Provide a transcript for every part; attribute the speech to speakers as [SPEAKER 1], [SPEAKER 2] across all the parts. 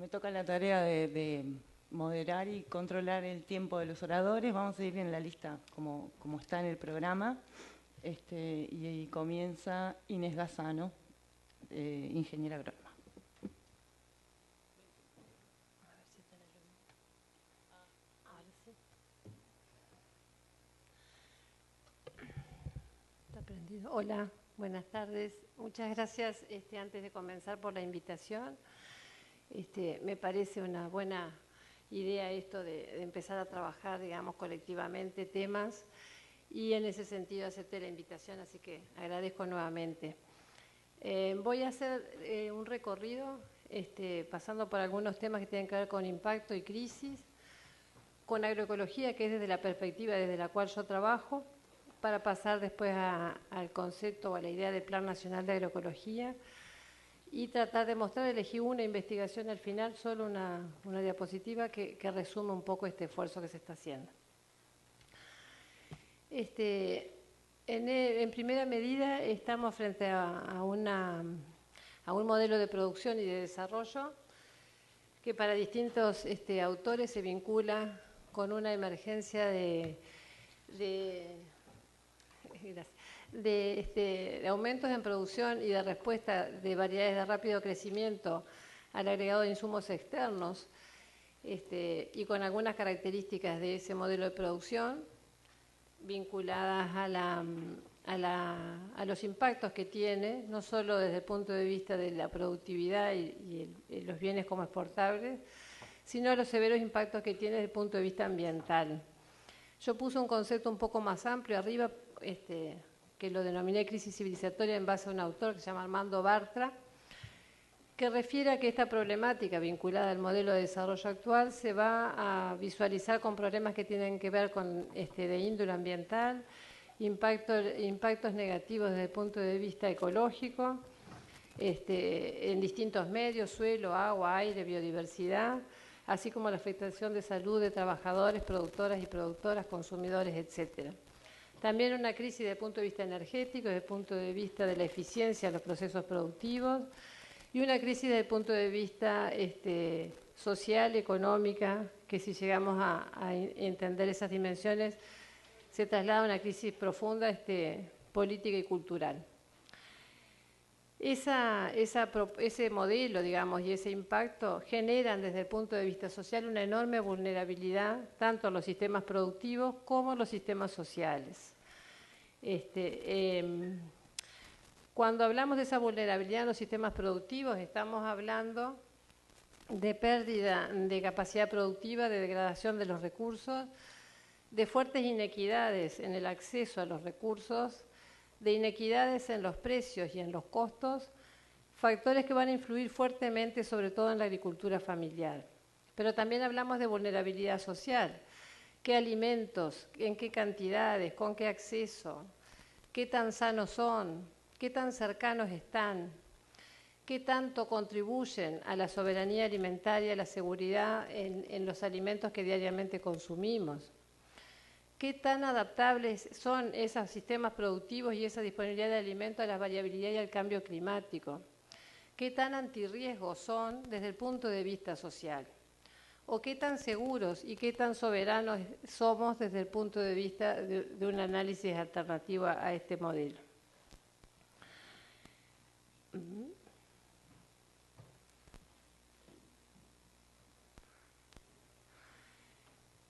[SPEAKER 1] toca la tarea de moderar y controlar el tiempo de los oradores. Vamos a ir en la lista como está en el programa. Y comienza Inés Gazzano, ingeniera agrónoma.
[SPEAKER 2] Está prendido. Hola, buenas tardes. Muchas gracias antes de comenzar por la invitación. Me parece una buena idea esto de empezar a trabajar, digamos, colectivamente temas, y en ese sentido acepté la invitación, así que agradezco nuevamente. Voy a hacer un recorrido pasando por algunos temas que tienen que ver con impacto y crisis, con agroecología, que es desde la perspectiva desde la cual yo trabajo, para pasar después al concepto o a la idea del Plan Nacional de Agroecología y tratar de mostrar, elegí una investigación al final, solo una diapositiva que resume un poco este esfuerzo que se está haciendo. En primera medida estamos frente a un modelo de producción y de desarrollo que para distintos autores se vincula con una emergencia de aumentos en producción y de respuesta de variedades de rápido crecimiento al agregado de insumos externos, y con algunas características de ese modelo de producción vinculadas a los impactos que tiene, no solo desde el punto de vista de la productividad y los bienes como exportables, sino a los severos impactos que tiene desde el punto de vista ambiental. Yo puse un concepto un poco más amplio arriba, que lo denominé crisis civilizatoria en base a un autor que se llama Armando Bartra, que refiere a que esta problemática vinculada al modelo de desarrollo actual se va a visualizar con problemas que tienen que ver con de índole ambiental, impactos negativos desde el punto de vista ecológico, en distintos medios, suelo, agua, aire, biodiversidad, así como la afectación de salud de trabajadores, productoras y productoras, consumidores, etcétera. También una crisis desde el punto de vista energético, desde el punto de vista de la eficiencia de los procesos productivos, y una crisis desde el punto de vista social, económica, que si llegamos a entender esas dimensiones, se traslada a una crisis profunda política y cultural. Ese modelo, digamos, y ese impacto generan desde el punto de vista social una enorme vulnerabilidad, tanto en los sistemas productivos como en los sistemas sociales. Cuando hablamos de esa vulnerabilidad en los sistemas productivos, estamos hablando de pérdida de capacidad productiva, de degradación de los recursos, de fuertes inequidades en el acceso a los recursos, de inequidades en los precios y en los costos, factores que van a influir fuertemente sobre todo en la agricultura familiar. Pero también hablamos de vulnerabilidad social. ¿Qué alimentos, en qué cantidades, con qué acceso, qué tan sanos son, qué tan cercanos están, qué tanto contribuyen a la soberanía alimentaria, a la seguridad en los alimentos que diariamente consumimos? ¿Qué tan adaptables son esos sistemas productivos y esa disponibilidad de alimentos a la variabilidad y al cambio climático? ¿Qué tan antirriesgos son desde el punto de vista social? ¿O qué tan seguros y qué tan soberanos somos desde el punto de vista de un análisis alternativo a este modelo?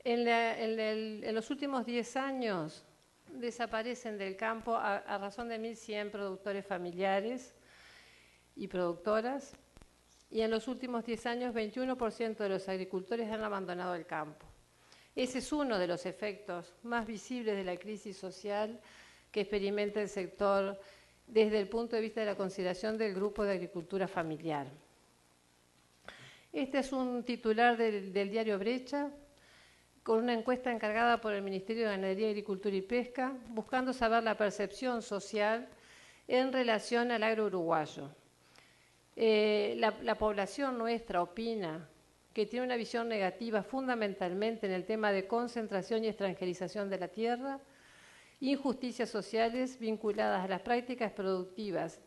[SPEAKER 2] En los últimos 10 años desaparecen del campo a razón de 1.100 productores familiares y productoras, y en los últimos 10 años 21% de los agricultores han abandonado el campo. Ese es uno de los efectos más visibles de la crisis social que experimenta el sector desde el punto de vista de la consideración del grupo de agricultura familiar. Este es un titular del diario Brecha, con una encuesta encargada por el Ministerio de Ganadería, Agricultura y Pesca, buscando saber la percepción social en relación al agro uruguayo. La población nuestra opina que tiene una visión negativa fundamentalmente en el tema de concentración y extranjerización de la tierra, injusticias sociales vinculadas a las prácticas productivas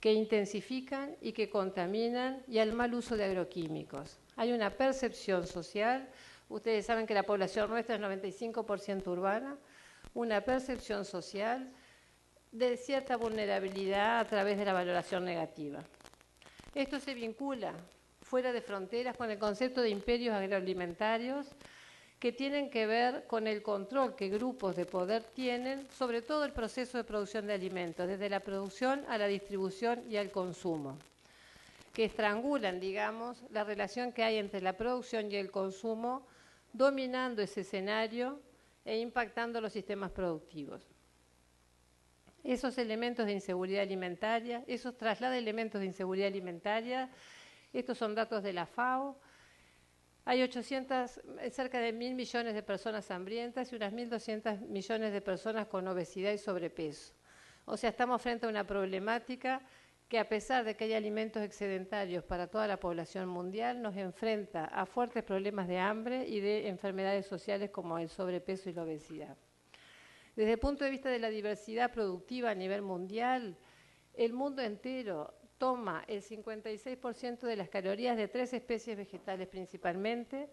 [SPEAKER 2] que intensifican y que contaminan, y al mal uso de agroquímicos. Hay una percepción social, ustedes saben que la población nuestra es 95% urbana, una percepción social de cierta vulnerabilidad a través de la valoración negativa. Esto se vincula fuera de fronteras con el concepto de imperios agroalimentarios que tienen que ver con el control que grupos de poder tienen sobre todo el proceso de producción de alimentos, desde la producción a la distribución y al consumo, que estrangulan, digamos, la relación que hay entre la producción y el consumo, dominando ese escenario e impactando los sistemas productivos. Esos elementos de inseguridad alimentaria, esos traslada elementos de inseguridad alimentaria, estos son datos de la FAO. Hay cerca de 1.000 millones de personas hambrientas y unas 1.200 millones de personas con obesidad y sobrepeso. O sea, estamos frente a una problemática que, a pesar de que hay alimentos excedentarios para toda la población mundial, nos enfrenta a fuertes problemas de hambre y de enfermedades sociales como el sobrepeso y la obesidad. Desde el punto de vista de la diversidad productiva a nivel mundial, el mundo entero toma el 56% de las calorías de 3 especies vegetales principalmente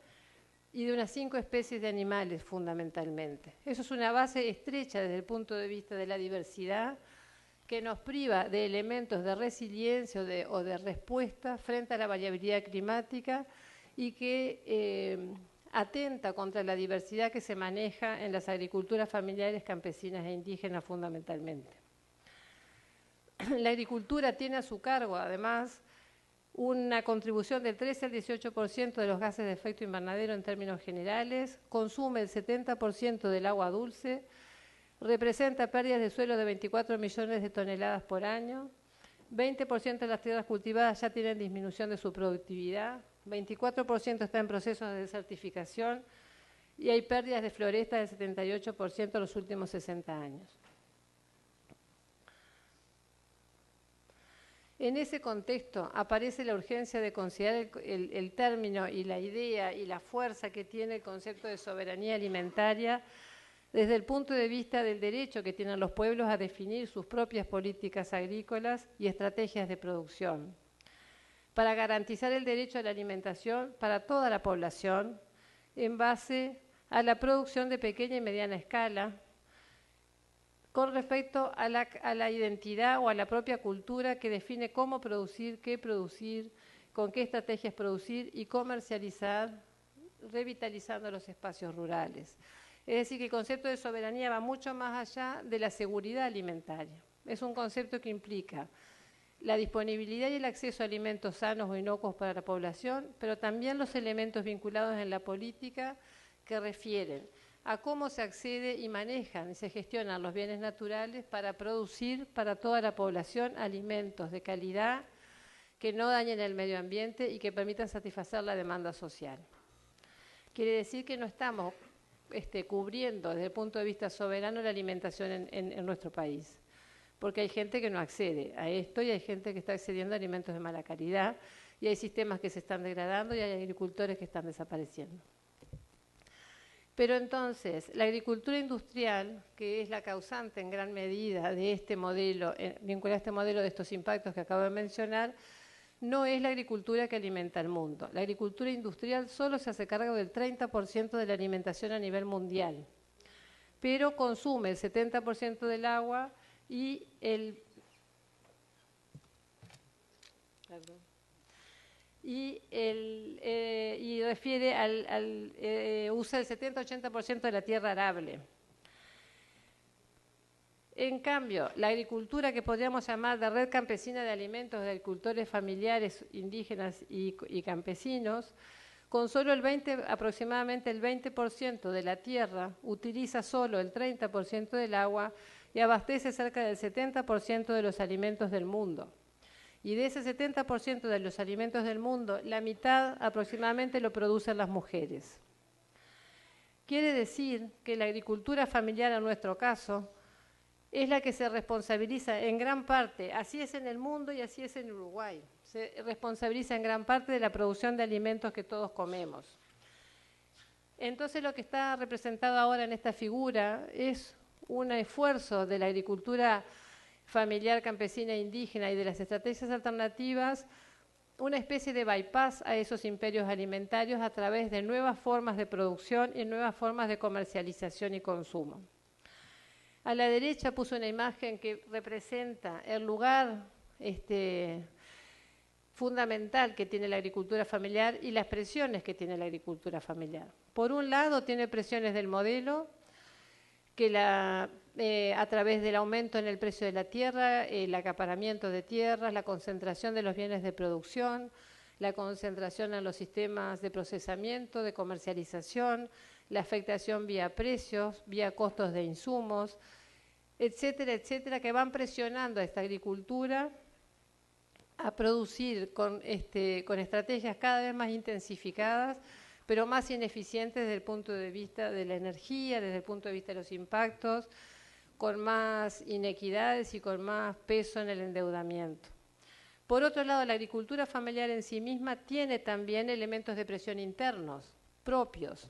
[SPEAKER 2] y de unas 5 especies de animales fundamentalmente. Eso es una base estrecha desde el punto de vista de la diversidad que nos priva de elementos de resiliencia o de respuesta frente a la variabilidad climática y que atenta contra la diversidad que se maneja en las agriculturas familiares, campesinas e indígenas fundamentalmente. La agricultura tiene a su cargo, además, una contribución del 13 al 18% de los gases de efecto invernadero en términos generales, consume el 70% del agua dulce, representa pérdidas de suelo de 24 millones de toneladas por año, 20% de las tierras cultivadas ya tienen disminución de su productividad, 24% está en procesos de desertificación y hay pérdidas de floresta del 78% en los últimos 60 años. En ese contexto aparece la urgencia de considerar el término y la idea y la fuerza que tiene el concepto de soberanía alimentaria desde el punto de vista del derecho que tienen los pueblos a definir sus propias políticas agrícolas y estrategias de producción, para garantizar el derecho a la alimentación para toda la población en base a la producción de pequeña y mediana escala, con respecto a la identidad o a la propia cultura que define cómo producir, qué producir, con qué estrategias producir y comercializar, revitalizando los espacios rurales. Es decir, que el concepto de soberanía va mucho más allá de la seguridad alimentaria. Es un concepto que implica la disponibilidad y el acceso a alimentos sanos o inocuos para la población, pero también los elementos vinculados en la política que refieren a cómo se accede y manejan y se gestionan los bienes naturales para producir para toda la población alimentos de calidad que no dañen el medio ambiente y que permitan satisfacer la demanda social. Quiere decir que no estamos cubriendo desde el punto de vista soberano la alimentación en nuestro país, porque hay gente que no accede a esto y hay gente que está accediendo a alimentos de mala calidad y hay sistemas que se están degradando y hay agricultores que están desapareciendo. Pero entonces, la agricultura industrial, que es la causante en gran medida de este modelo, vinculada a este modelo de estos impactos que acabo de mencionar, no es la agricultura que alimenta al mundo. La agricultura industrial solo se hace cargo del 30% de la alimentación a nivel mundial, pero consume el 70% del agua y usa el 70-80% de la tierra arable. En cambio, la agricultura que podríamos llamar de red campesina de alimentos de agricultores familiares, indígenas y campesinos, con solo aproximadamente el 20% de la tierra, utiliza solo el 30% del agua y abastece cerca del 70% de los alimentos del mundo. Y de ese 70% de los alimentos del mundo, la mitad aproximadamente lo producen las mujeres. Quiere decir que la agricultura familiar, en nuestro caso, es la que se responsabiliza en gran parte, así es en el mundo y así es en Uruguay, se responsabiliza en gran parte de la producción de alimentos que todos comemos. Entonces lo que está representado ahora en esta figura es un esfuerzo de la agricultura familiar, campesina, indígena y de las estrategias alternativas, una especie de bypass a esos imperios alimentarios a través de nuevas formas de producción y nuevas formas de comercialización y consumo. A la derecha puse una imagen que representa el lugar fundamental que tiene la agricultura familiar y las presiones que tiene la agricultura familiar. Por un lado, tiene presiones del modelo, que a través del aumento en el precio de la tierra, el acaparamiento de tierras, la concentración de los bienes de producción, la concentración en los sistemas de procesamiento, de comercialización, la afectación vía precios, vía costos de insumos, etcétera, etcétera, que van presionando a esta agricultura a producir con estrategias cada vez más intensificadas, pero más ineficientes desde el punto de vista de la energía, desde el punto de vista de los impactos, con más inequidades y con más peso en el endeudamiento. Por otro lado, la agricultura familiar en sí misma tiene también elementos de presión internos, propios,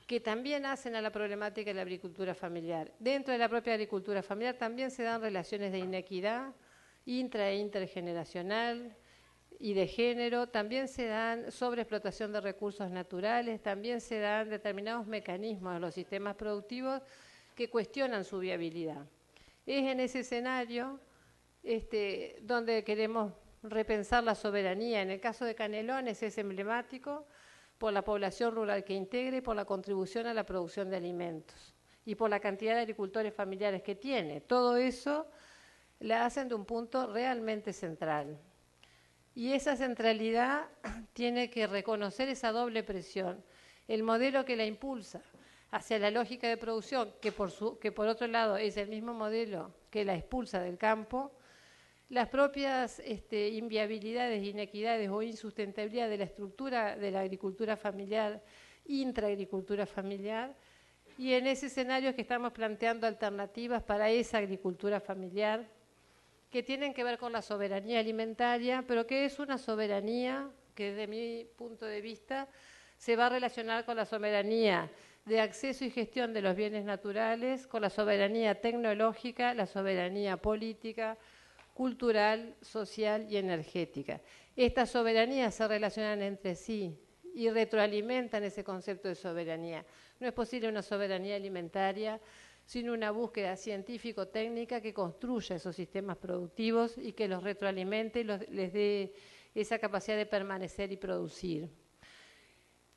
[SPEAKER 2] que también hacen a la problemática de la agricultura familiar. Dentro de la propia agricultura familiar también se dan relaciones de inequidad intra e intergeneracional y de género, también se dan sobreexplotación de recursos naturales, también se dan determinados mecanismos en los sistemas productivos que cuestionan su viabilidad. Es en ese escenario donde queremos repensar la soberanía. En el caso de Canelones es emblemático por la población rural que integra y por la contribución a la producción de alimentos y por la cantidad de agricultores familiares que tiene. Todo eso la hacen de un punto realmente central. Y esa centralidad tiene que reconocer esa doble presión. El modelo que la impulsa hacia la lógica de producción, que por otro lado es el mismo modelo que la expulsa del campo, las propias inviabilidades, inequidades o insustentabilidad de la estructura de la agricultura familiar, intraagricultura familiar, y en ese escenario es que estamos planteando alternativas para esa agricultura familiar que tienen que ver con la soberanía alimentaria, pero que es una soberanía que desde mi punto de vista se va a relacionar con la soberanía de acceso y gestión de los bienes naturales, con la soberanía tecnológica, la soberanía política, cultural, social y energética. Estas soberanías se relacionan entre sí y retroalimentan ese concepto de soberanía. No es posible una soberanía alimentaria sin una búsqueda científico-técnica que construya esos sistemas productivos y que los retroalimente y les dé esa capacidad de permanecer y producir.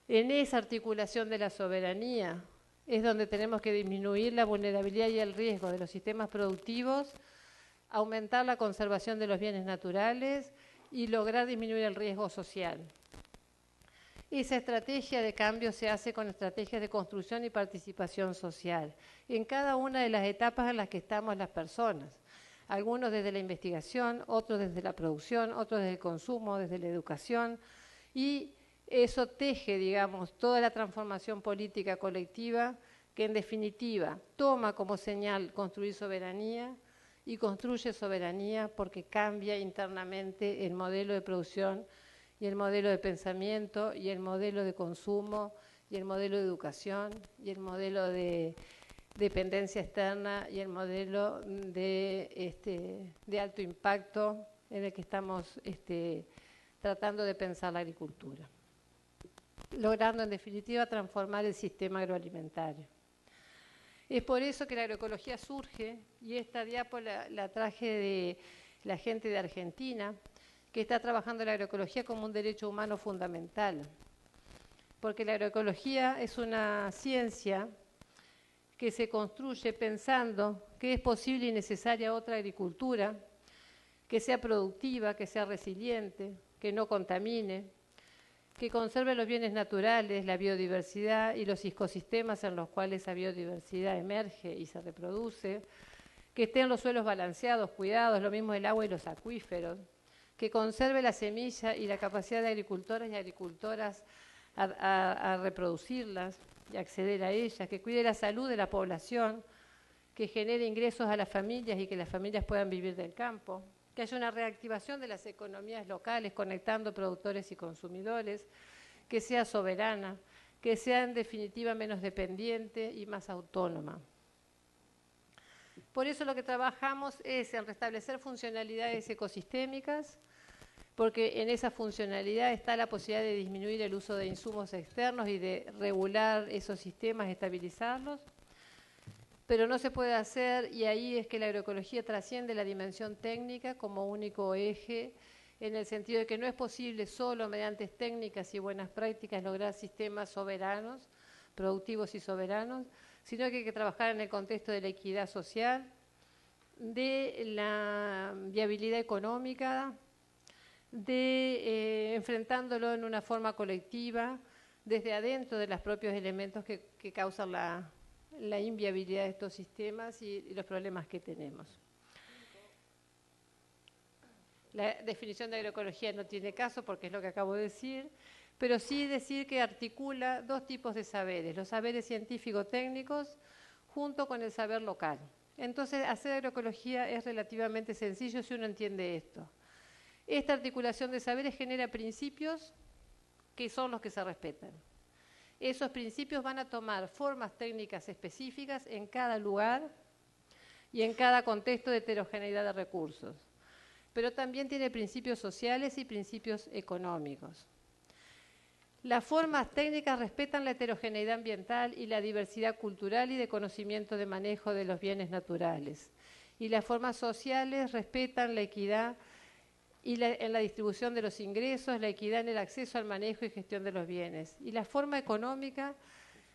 [SPEAKER 2] En esa articulación de la soberanía es donde tenemos que disminuir la vulnerabilidad y el riesgo de los sistemas productivos, aumentar la conservación de los bienes naturales y lograr disminuir el riesgo social. Esa estrategia de cambio se hace con estrategias de construcción y participación social, en cada una de las etapas en las que estamos las personas. Algunos desde la investigación, otros desde la producción, otros desde el consumo, desde la educación, y eso teje, digamos, toda la transformación política colectiva que en definitiva toma como señal construir soberanía y construye soberanía porque cambia internamente el modelo de producción y el modelo de pensamiento, y el modelo de consumo, y el modelo de educación, y el modelo de dependencia externa, y el modelo de alto impacto en el que estamos tratando de pensar la agricultura, logrando en definitiva transformar el sistema agroalimentario. Es por eso que la agroecología surge, y esta diapo la traje de la gente de Argentina, que está trabajando la agroecología como un derecho humano fundamental, porque la agroecología es una ciencia que se construye pensando que es posible y necesaria otra agricultura, que sea productiva, que sea resiliente, que no contamine, que conserve los bienes naturales, la biodiversidad y los ecosistemas en los cuales esa biodiversidad emerge y se reproduce, que estén los suelos balanceados, cuidados, lo mismo el agua y los acuíferos, que conserve la semilla y la capacidad de agricultoras y agricultoras a reproducirlas y acceder a ellas, que cuide la salud de la población, que genere ingresos a las familias y que las familias puedan vivir del campo, que haya una reactivación de las economías locales conectando productores y consumidores, que sea soberana, que sea en definitiva menos dependiente y más autónoma. Por eso lo que trabajamos es en restablecer funcionalidades ecosistémicas, porque en esa funcionalidad está la posibilidad de disminuir el uso de insumos externos y de regular esos sistemas, estabilizarlos. Pero no se puede hacer, y ahí es que la agroecología trasciende la dimensión técnica como único eje, en el sentido de que no es posible solo mediante técnicas y buenas prácticas lograr sistemas soberanos, productivos y soberanos, sino que hay que trabajar en el contexto de la equidad social, de la viabilidad económica, de enfrentándolo en una forma colectiva, desde adentro de los propios elementos que causan la inviabilidad de estos sistemas y los problemas que tenemos. La definición de agroecología no tiene caso porque es lo que acabo de decir, pero sí decir que articula dos tipos de saberes, los saberes científico-técnicos junto con el saber local. Entonces, hacer agroecología es relativamente sencillo si uno entiende esto. Esta articulación de saberes genera principios que son los que se respetan. Esos principios van a tomar formas técnicas específicas en cada lugar y en cada contexto de heterogeneidad de recursos. Pero también tiene principios sociales y principios económicos. Las formas técnicas respetan la heterogeneidad ambiental y la diversidad cultural y de conocimiento de manejo de los bienes naturales. Y las formas sociales respetan la equidad en la distribución de los ingresos, la equidad en el acceso al manejo y gestión de los bienes. Y la forma económica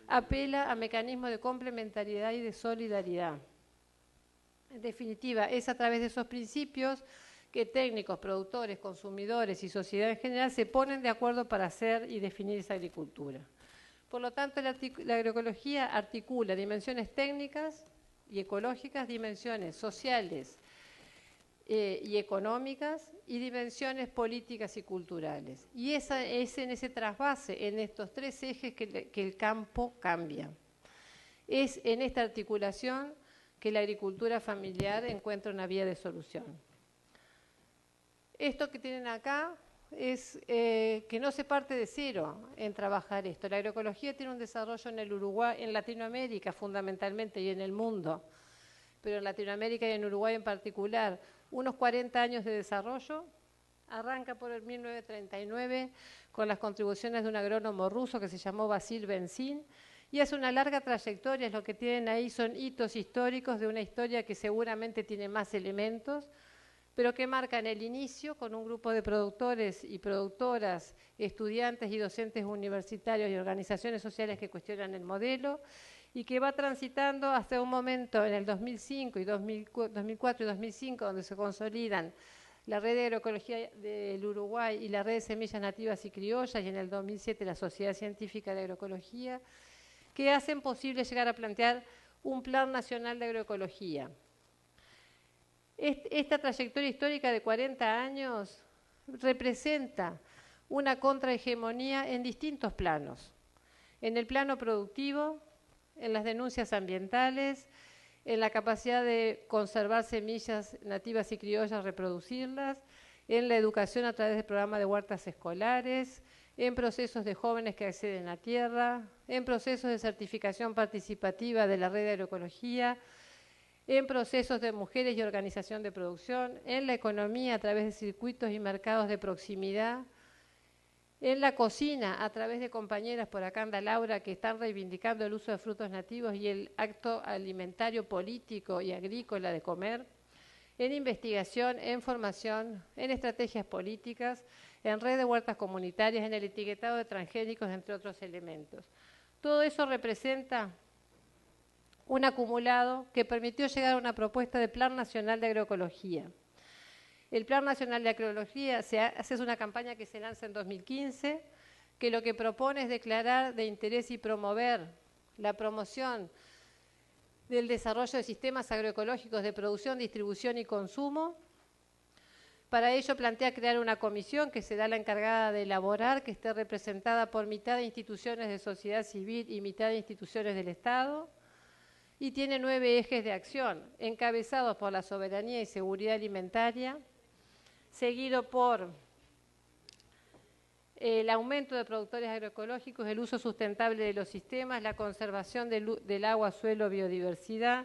[SPEAKER 2] apela a mecanismos de complementariedad y de solidaridad. En definitiva, es a través de esos principios que técnicos, productores, consumidores y sociedad en general se ponen de acuerdo para hacer y definir esa agricultura. Por lo tanto, la agroecología articula dimensiones técnicas y ecológicas, dimensiones sociales y económicas y dimensiones políticas y culturales. Y es en ese trasvase, en estos tres ejes que el campo cambia. Es en esta articulación que la agricultura familiar encuentra una vía de solución. Esto que tienen acá es que no se parte de cero en trabajar esto. La agroecología tiene un desarrollo en el Uruguay, en Latinoamérica fundamentalmente y en el mundo, pero en Latinoamérica y en Uruguay en particular, unos 40 años de desarrollo. Arranca por el 1939 con las contribuciones de un agrónomo ruso que se llamó Vasil Benzín y hace una larga trayectoria. Lo que tienen ahí son hitos históricos de una historia que seguramente tiene más elementos, pero que marcan el inicio con un grupo de productores y productoras, estudiantes y docentes universitarios y organizaciones sociales que cuestionan el modelo y que va transitando hasta un momento en el 2005 y 2004 y 2005 donde se consolidan la red de agroecología del Uruguay y la red de semillas nativas y criollas y en el 2007 la Sociedad Científica de Agroecología, que hacen posible llegar a plantear un plan nacional de agroecología. Esta trayectoria histórica de 40 años representa una contrahegemonía en distintos planos. En el plano productivo, en las denuncias ambientales, en la capacidad de conservar semillas nativas y criollas, reproducirlas, en la educación a través del programa de huertas escolares, en procesos de jóvenes que acceden a tierra, en procesos de certificación participativa de la red de agroecología, en procesos de mujeres y organización de producción, en la economía a través de circuitos y mercados de proximidad, en la cocina a través de compañeras, por acá anda Laura, que están reivindicando el uso de frutos nativos y el acto alimentario, político y agrícola de comer, en investigación, en formación, en estrategias políticas, en red de huertas comunitarias, en el etiquetado de transgénicos, entre otros elementos. Todo eso representa un acumulado que permitió llegar a una propuesta de Plan Nacional de Agroecología. El Plan Nacional de Agroecología es una campaña que se lanza en 2015, que lo que propone es declarar de interés y promover la promoción del desarrollo de sistemas agroecológicos de producción, distribución y consumo. Para ello plantea crear una comisión que será la encargada de elaborar, que esté representada por mitad de instituciones de sociedad civil y mitad de instituciones del Estado, y tiene 9 ejes de acción, encabezados por la soberanía y seguridad alimentaria, seguido por el aumento de productores agroecológicos, el uso sustentable de los sistemas, la conservación del agua, suelo, biodiversidad,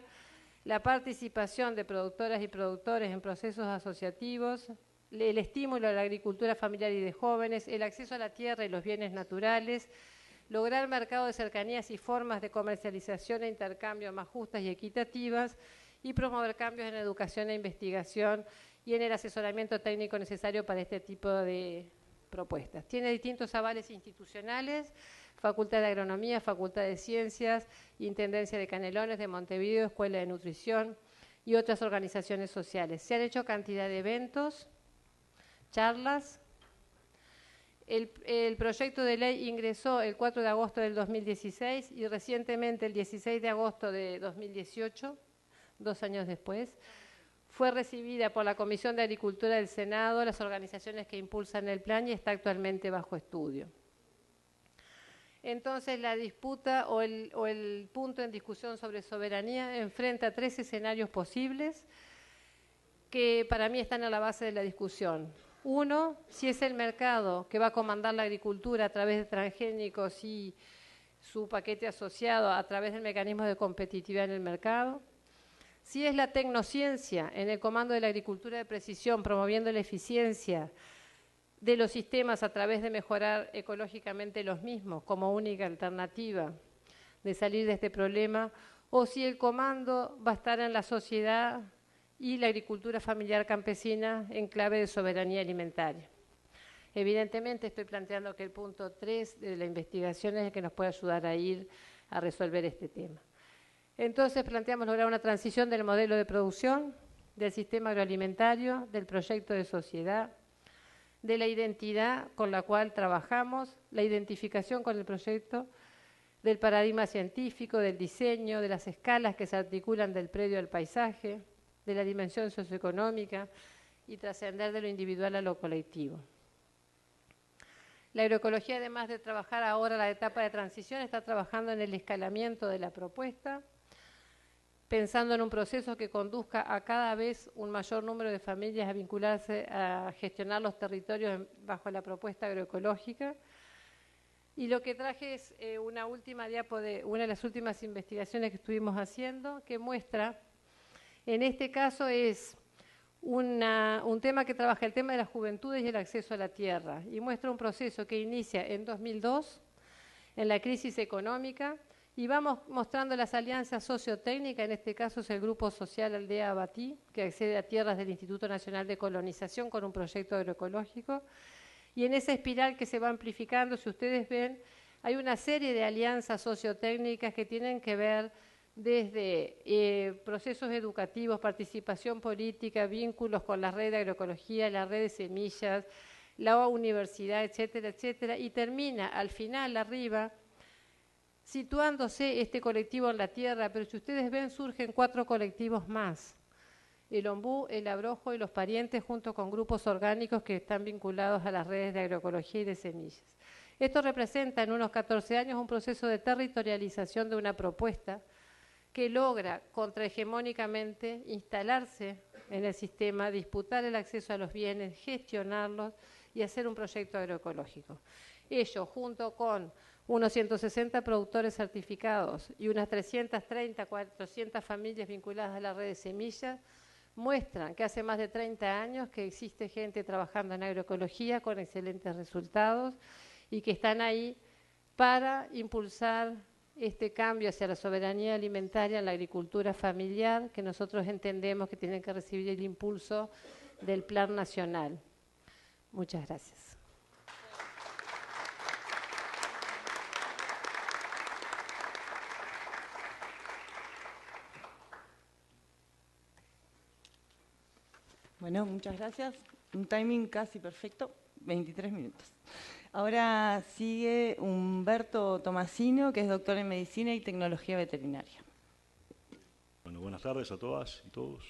[SPEAKER 2] la participación de productoras y productores en procesos asociativos, el estímulo a la agricultura familiar y de jóvenes, el acceso a la tierra y los bienes naturales, lograr mercados de cercanías y formas de comercialización e intercambio más justas y equitativas, y promover cambios en educación e investigación y en el asesoramiento técnico necesario para este tipo de propuestas. Tiene distintos avales institucionales: Facultad de Agronomía, Facultad de Ciencias, Intendencia de Canelones, de Montevideo, Escuela de Nutrición y otras organizaciones sociales. Se han hecho cantidad de eventos, charlas. El proyecto de ley ingresó el 4 de agosto del 2016 y recientemente, el 16 de agosto de 2018, 2 años después, fue recibida por la Comisión de Agricultura del Senado, las organizaciones que impulsan el plan, y está actualmente bajo estudio. Entonces, la disputa o el punto en discusión sobre soberanía enfrenta 3 escenarios posibles que para mí están a la base de la discusión. Uno, si es el mercado que va a comandar la agricultura a través de transgénicos y su paquete asociado a través del mecanismo de competitividad en el mercado. Si es la tecnociencia en el comando de la agricultura de precisión, promoviendo la eficiencia de los sistemas a través de mejorar ecológicamente los mismos como única alternativa de salir de este problema, o si el comando va a estar en la sociedad y la agricultura familiar campesina en clave de soberanía alimentaria. Evidentemente estoy planteando que el punto 3 de la investigación es el que nos puede ayudar a ir a resolver este tema. Entonces planteamos lograr una transición del modelo de producción, del sistema agroalimentario, del proyecto de sociedad, de la identidad con la cual trabajamos, la identificación con el proyecto, del paradigma científico, del diseño, de las escalas que se articulan del predio al paisaje, de la dimensión socioeconómica y trascender de lo individual a lo colectivo. La agroecología, además de trabajar ahora la etapa de transición, está trabajando en el escalamiento de la propuesta, pensando en un proceso que conduzca a cada vez un mayor número de familias a vincularse a gestionar los territorios bajo la propuesta agroecológica. Y lo que traje es una última diapo de una de las últimas investigaciones que estuvimos haciendo, que muestra, en este caso es un tema que trabaja el tema de las juventudes y el acceso a la tierra, y muestra un proceso que inicia en 2002, en la crisis económica, y vamos mostrando las alianzas sociotécnicas. En este caso es el Grupo Social Aldea Abatí, que accede a tierras del Instituto Nacional de Colonización con un proyecto agroecológico. Y en esa espiral que se va amplificando, si ustedes ven, hay una serie de alianzas sociotécnicas que tienen que ver desde procesos educativos, participación política, vínculos con la red de agroecología, la red de semillas, la universidad, etcétera, etcétera, y termina al final arriba situándose este colectivo en la tierra, pero si ustedes ven, surgen 4 colectivos más: el ombú, el abrojo y los parientes, junto con grupos orgánicos que están vinculados a las redes de agroecología y de semillas. Esto representa en unos 14 años un proceso de territorialización de una propuesta que logra contrahegemónicamente instalarse en el sistema, disputar el acceso a los bienes, gestionarlos y hacer un proyecto agroecológico. Ello, junto con unos 160 productores certificados y unas 330, 400 familias vinculadas a la red de semillas, muestran que hace más de 30 años que existe gente trabajando en agroecología con excelentes resultados y que están ahí para impulsar este cambio hacia la soberanía alimentaria en la agricultura familiar, que nosotros entendemos que tienen que recibir el impulso del Plan Nacional. Muchas gracias.
[SPEAKER 1] Bueno, muchas gracias. Un timing casi perfecto, 23 minutos. Ahora sigue Humberto Tomasino, que es doctor en Medicina y Tecnología Veterinaria.
[SPEAKER 3] Bueno, buenas tardes a todas y todos.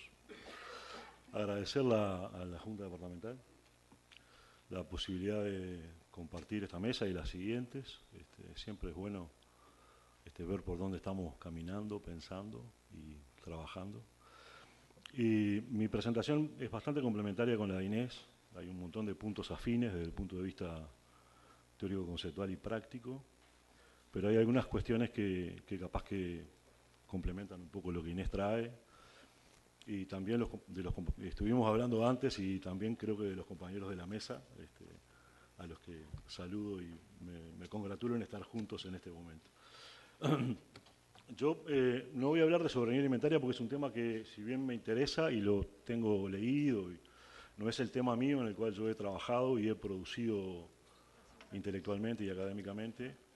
[SPEAKER 3] Agradecer a la Junta Departamental la posibilidad de compartir esta mesa y las siguientes. Siempre es bueno ver por dónde estamos caminando, pensando y trabajando. Y mi presentación es bastante complementaria con la de Inés. Hay un montón de puntos afines desde el punto de vista teórico, conceptual y práctico, pero hay algunas cuestiones que capaz que complementan un poco lo que Inés trae y también estuvimos hablando antes y también creo que de los compañeros de la mesa, a los que saludo y me congratulo en estar juntos en este momento. Yo no voy a hablar de soberanía alimentaria porque es un tema que, si bien me interesa y lo tengo leído, no es el tema mío en el cual yo he trabajado y he producido intelectualmente y académicamente,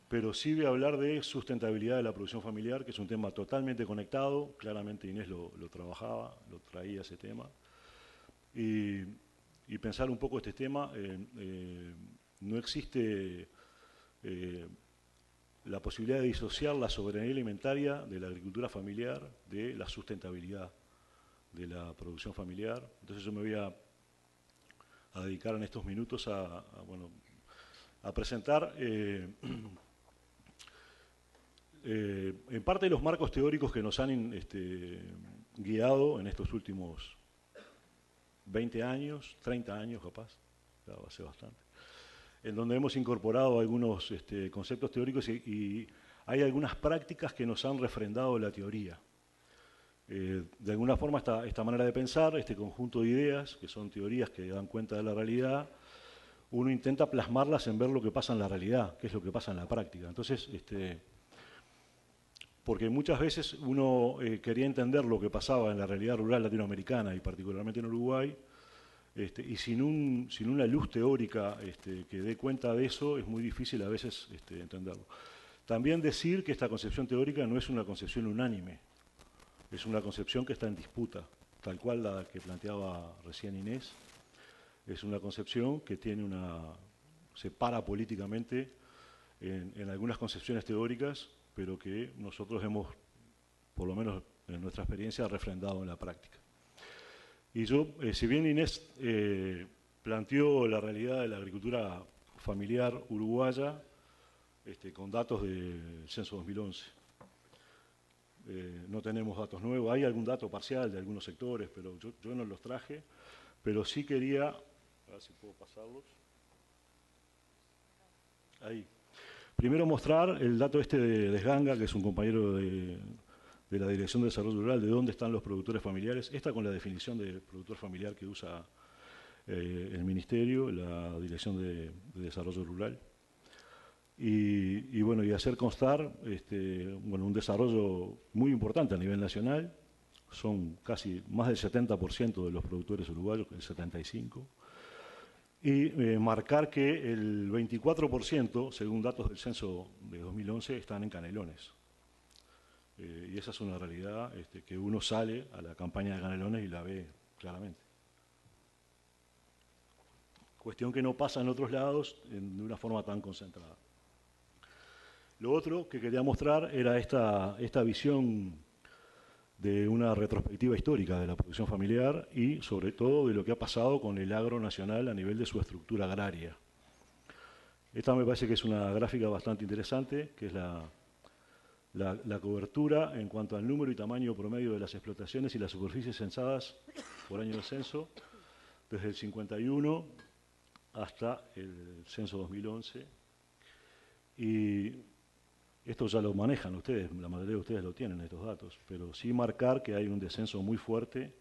[SPEAKER 3] pero sí voy a hablar de sustentabilidad de la producción familiar, que es un tema totalmente conectado. Claramente Inés lo trabajaba, lo traía ese tema. Y pensar un poco este tema, no existe la posibilidad de disociar la soberanía alimentaria de la agricultura familiar de la sustentabilidad de la producción familiar. Entonces yo me voy a dedicar en estos minutos a presentar en parte los marcos teóricos que nos han guiado en estos últimos 20 años, 30 años capaz, ya va a ser bastante, en donde hemos incorporado algunos conceptos teóricos y hay algunas prácticas que nos han refrendado la teoría. De alguna forma esta manera de pensar, este conjunto de ideas, que son teorías que dan cuenta de la realidad, uno intenta plasmarlas en ver lo que pasa en la realidad, qué es lo que pasa en la práctica. Entonces, porque muchas veces uno quería entender lo que pasaba en la realidad rural latinoamericana y particularmente en Uruguay, y sin una luz teórica que dé cuenta de eso, es muy difícil a veces entenderlo. También decir que esta concepción teórica no es una concepción unánime, es una concepción que está en disputa, tal cual la que planteaba recién Inés. Es una concepción que se para políticamente en algunas concepciones teóricas, pero que nosotros hemos, por lo menos en nuestra experiencia, refrendado en la práctica. Y yo, si bien Inés planteó la realidad de la agricultura familiar uruguaya con datos del censo 2011, no tenemos datos nuevos, hay algún dato parcial de algunos sectores, pero yo no los traje, pero sí quería, a ver si puedo pasarlos, ahí. Primero mostrar el dato de Desganga, que es un compañero de la Dirección de Desarrollo Rural, de dónde están los productores familiares. Esta con la definición de productor familiar que usa el Ministerio, la Dirección de Desarrollo Rural. Y hacer constar un desarrollo muy importante a nivel nacional. Son casi más del 70% de los productores uruguayos, el 75%. Y marcar que el 24%, según datos del censo de 2011, están en Canelones. Y esa es una realidad que uno sale a la campaña de Canelones y la ve claramente. Cuestión que no pasa en otros lados de una forma tan concentrada. Lo otro que quería mostrar era esta visión de una retrospectiva histórica de la producción familiar y sobre todo de lo que ha pasado con el agro nacional a nivel de su estructura agraria. Esta me parece que es una gráfica bastante interesante, que es la cobertura en cuanto al número y tamaño promedio de las explotaciones y las superficies censadas por año de censo, desde el 51 hasta el censo 2011. Y esto ya lo manejan ustedes, la mayoría de ustedes lo tienen, estos datos, pero sí marcar que hay un descenso muy fuerte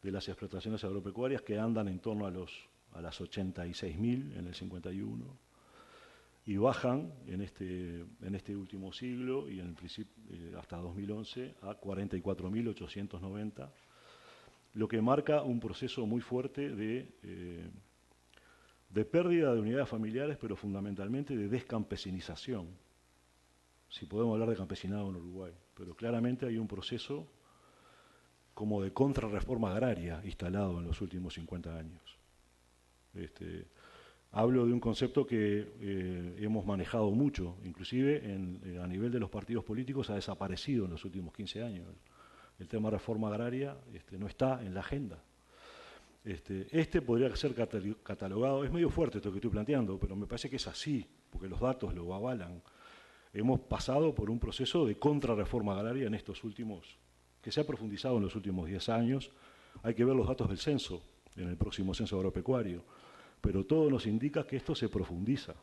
[SPEAKER 3] de las explotaciones agropecuarias que andan en torno a las 86.000 en el 51 y bajan en este último siglo y en el principio hasta 2011 a 44.890, lo que marca un proceso muy fuerte de pérdida de unidades familiares, pero fundamentalmente de descampesinización. Si podemos hablar de campesinado en Uruguay, pero claramente hay un proceso como de contrarreforma agraria instalado en los últimos 50 años. Hablo de un concepto que hemos manejado mucho, inclusive a nivel de los partidos políticos ha desaparecido en los últimos 15 años. El tema de reforma agraria no está en la agenda. Podría ser catalogado, es medio fuerte esto que estoy planteando, pero me parece que es así, porque los datos lo avalan. Hemos pasado por un proceso de contrarreforma agraria en estos últimos, que se ha profundizado en los últimos 10 años. Hay que ver los datos del censo, en el próximo censo agropecuario, pero todo nos indica que esto se profundiza.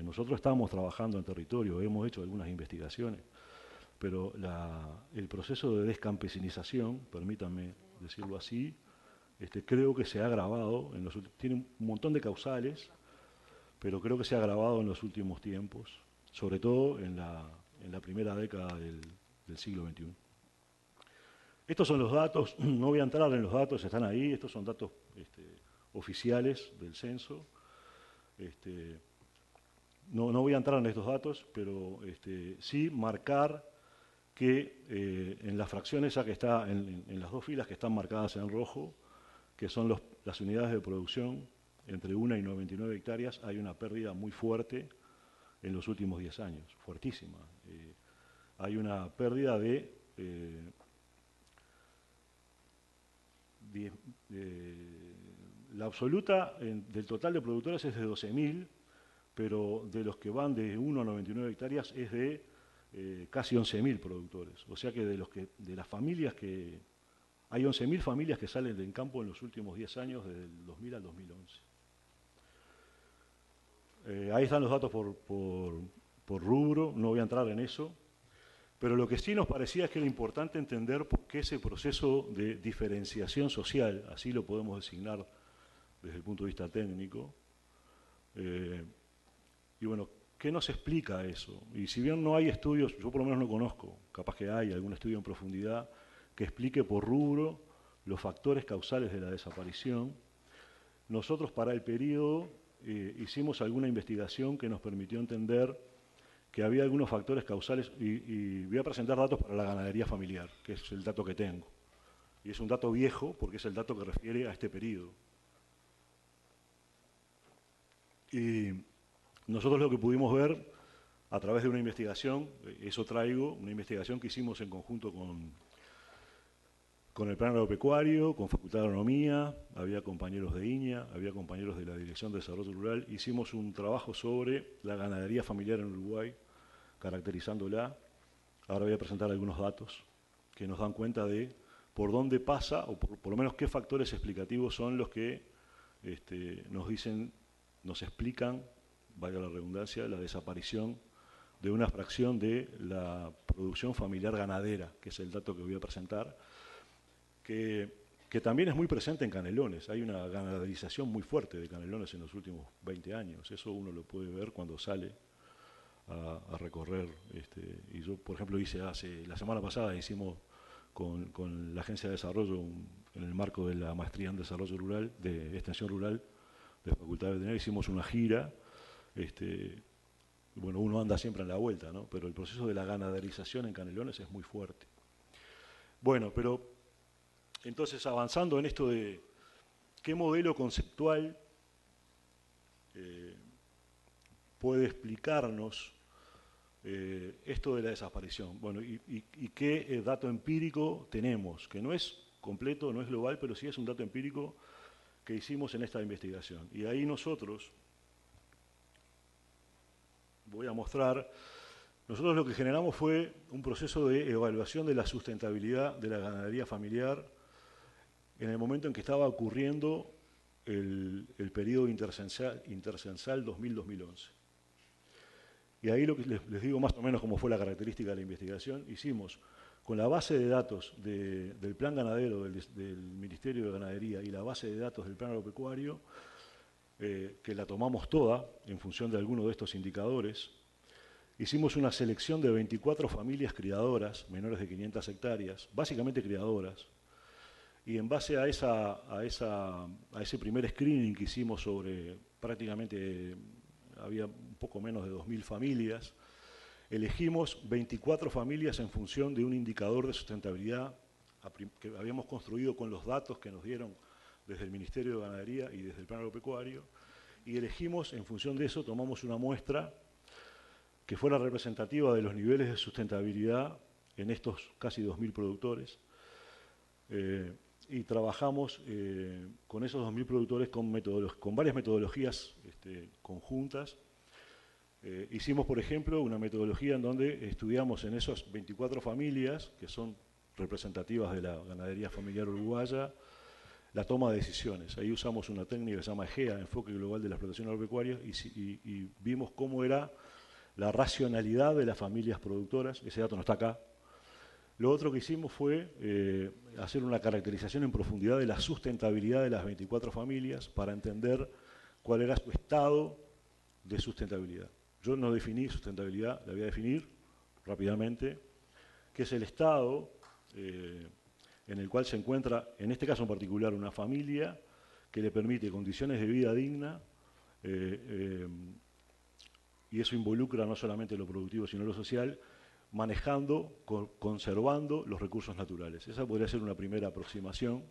[SPEAKER 3] Nosotros estamos trabajando en territorio, hemos hecho algunas investigaciones pero el proceso de descampesinización, permítanme decirlo así, creo que se ha agravado, tiene un montón de causales, pero creo que se ha agravado en los últimos tiempos, sobre todo en la primera década del siglo XXI. Estos son los datos, no voy a entrar en los datos, están ahí, estos son datos oficiales del censo. No voy a entrar en estos datos, pero sí marcar que en la fracción esa que está en las dos filas que están marcadas en rojo, que son las unidades de producción, entre 1 y 99 hectáreas, hay una pérdida muy fuerte en los últimos 10 años, fuertísima. Hay una pérdida la absoluta del total de productores es de 12.000, pero de los que van de 1 a 99 hectáreas es de casi 11.000 productores. O sea que de las familias que... Hay 11.000 familias que salen del campo en los últimos 10 años, desde el 2000 al 2011. Ahí están los datos por rubro, no voy a entrar en eso, pero lo que sí nos parecía es que era importante entender por qué ese proceso de diferenciación social, así lo podemos designar desde el punto de vista técnico, y bueno, ¿qué nos explica eso? Y si bien no hay estudios, yo por lo menos no conozco, capaz que hay algún estudio en profundidad que explique por rubro los factores causales de la desaparición, nosotros para el periodo hicimos alguna investigación que nos permitió entender que había algunos factores causales, y voy a presentar datos para la ganadería familiar, que es el dato que tengo. Y es un dato viejo porque es el dato que refiere a este periodo. Y nosotros lo que pudimos ver a través de una investigación, eso traigo, una investigación que hicimos en conjunto con el Plan Agropecuario, con Facultad de Agronomía, había compañeros de INEA, había compañeros de la Dirección de Desarrollo Rural, hicimos un trabajo sobre la ganadería familiar en Uruguay, caracterizándola. Ahora voy a presentar algunos datos que nos dan cuenta de por dónde pasa, o por lo menos qué factores explicativos son los que nos explican, valga la redundancia, la desaparición de una fracción de la producción familiar ganadera, que es el dato que voy a presentar, que también es muy presente en Canelones. Hay una ganaderización muy fuerte de Canelones en los últimos 20 años. Eso uno lo puede ver cuando sale a recorrer. Y yo, por ejemplo, la semana pasada hicimos con la Agencia de Desarrollo, en el marco de la Maestría en Desarrollo Rural, de Extensión Rural, de Facultad de Veterinaria, hicimos una gira. Bueno, uno anda siempre en la vuelta, ¿no? Pero el proceso de la ganaderización en Canelones es muy fuerte. Bueno, pero entonces avanzando en esto de qué modelo conceptual puede explicarnos esto de la desaparición. Bueno, y qué dato empírico tenemos, que no es completo, no es global, pero sí es un dato empírico que hicimos en esta investigación. Y ahí nosotros, voy a mostrar, nosotros lo que generamos fue un proceso de evaluación de la sustentabilidad de la ganadería familiar en el momento en que estaba ocurriendo el periodo intercensal 2000-2011. Y ahí lo que les digo más o menos cómo fue la característica de la investigación. Hicimos con la base de datos del Plan Ganadero del Ministerio de Ganadería y la base de datos del Plan Agropecuario, que la tomamos toda en función de alguno de estos indicadores, hicimos una selección de 24 familias criadoras, menores de 500 hectáreas, básicamente criadoras, y en base a ese primer screening que hicimos sobre prácticamente, había un poco menos de 2.000 familias, elegimos 24 familias en función de un indicador de sustentabilidad que habíamos construido con los datos que nos dieron desde el Ministerio de Ganadería y desde el Plan Agropecuario, y elegimos, en función de eso, tomamos una muestra que fuera representativa de los niveles de sustentabilidad en estos casi 2.000 productores, y trabajamos con esos 2.000 productores con varias metodologías conjuntas. Hicimos, por ejemplo, una metodología en donde estudiamos en esas 24 familias, que son representativas de la ganadería familiar uruguaya, la toma de decisiones. Ahí usamos una técnica que se llama EGEA, Enfoque Global de la Explotación Agropecuaria, y vimos cómo era la racionalidad de las familias productoras, ese dato no está acá. Lo otro que hicimos fue hacer una caracterización en profundidad de la sustentabilidad de las 24 familias para entender cuál era su estado de sustentabilidad. Yo no definí sustentabilidad, la voy a definir rápidamente, que es el estado en el cual se encuentra, en este caso en particular, una familia que le permite condiciones de vida digna, y eso involucra no solamente lo productivo, sino lo social, manejando, conservando los recursos naturales. Esa podría ser una primera aproximación,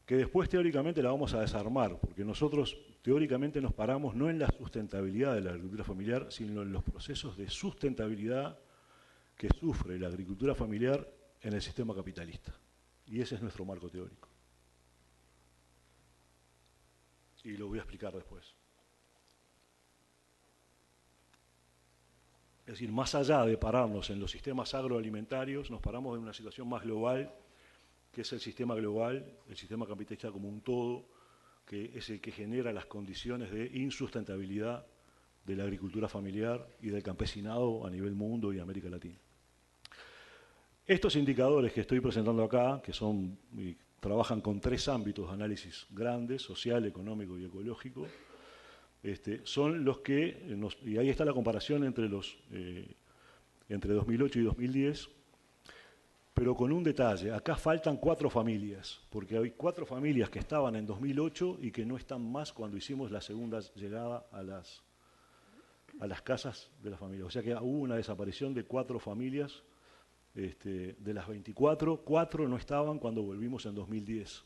[SPEAKER 3] que después teóricamente la vamos a desarmar, porque nosotros teóricamente nos paramos no en la sustentabilidad de la agricultura familiar, sino en los procesos de sustentabilidad que sufre la agricultura familiar en el sistema capitalista. Y ese es nuestro marco teórico. Y lo voy a explicar después. Es decir, más allá de pararnos en los sistemas agroalimentarios, nos paramos en una situación más global, que es el sistema global, el sistema capitalista como un todo, que es el que genera las condiciones de insustentabilidad de la agricultura familiar y del campesinado a nivel mundo y América Latina. Estos indicadores que estoy presentando acá, que trabajan con 3 ámbitos de análisis grandes, social, económico y ecológico, son los que, y ahí está la comparación entre 2008 y 2010, pero con un detalle, acá faltan 4 familias, porque hay 4 familias que estaban en 2008 y que no están más cuando hicimos la segunda llegada a las casas de las familias. O sea que hubo una desaparición de 4 familias, de las 24, 4 no estaban cuando volvimos en 2010.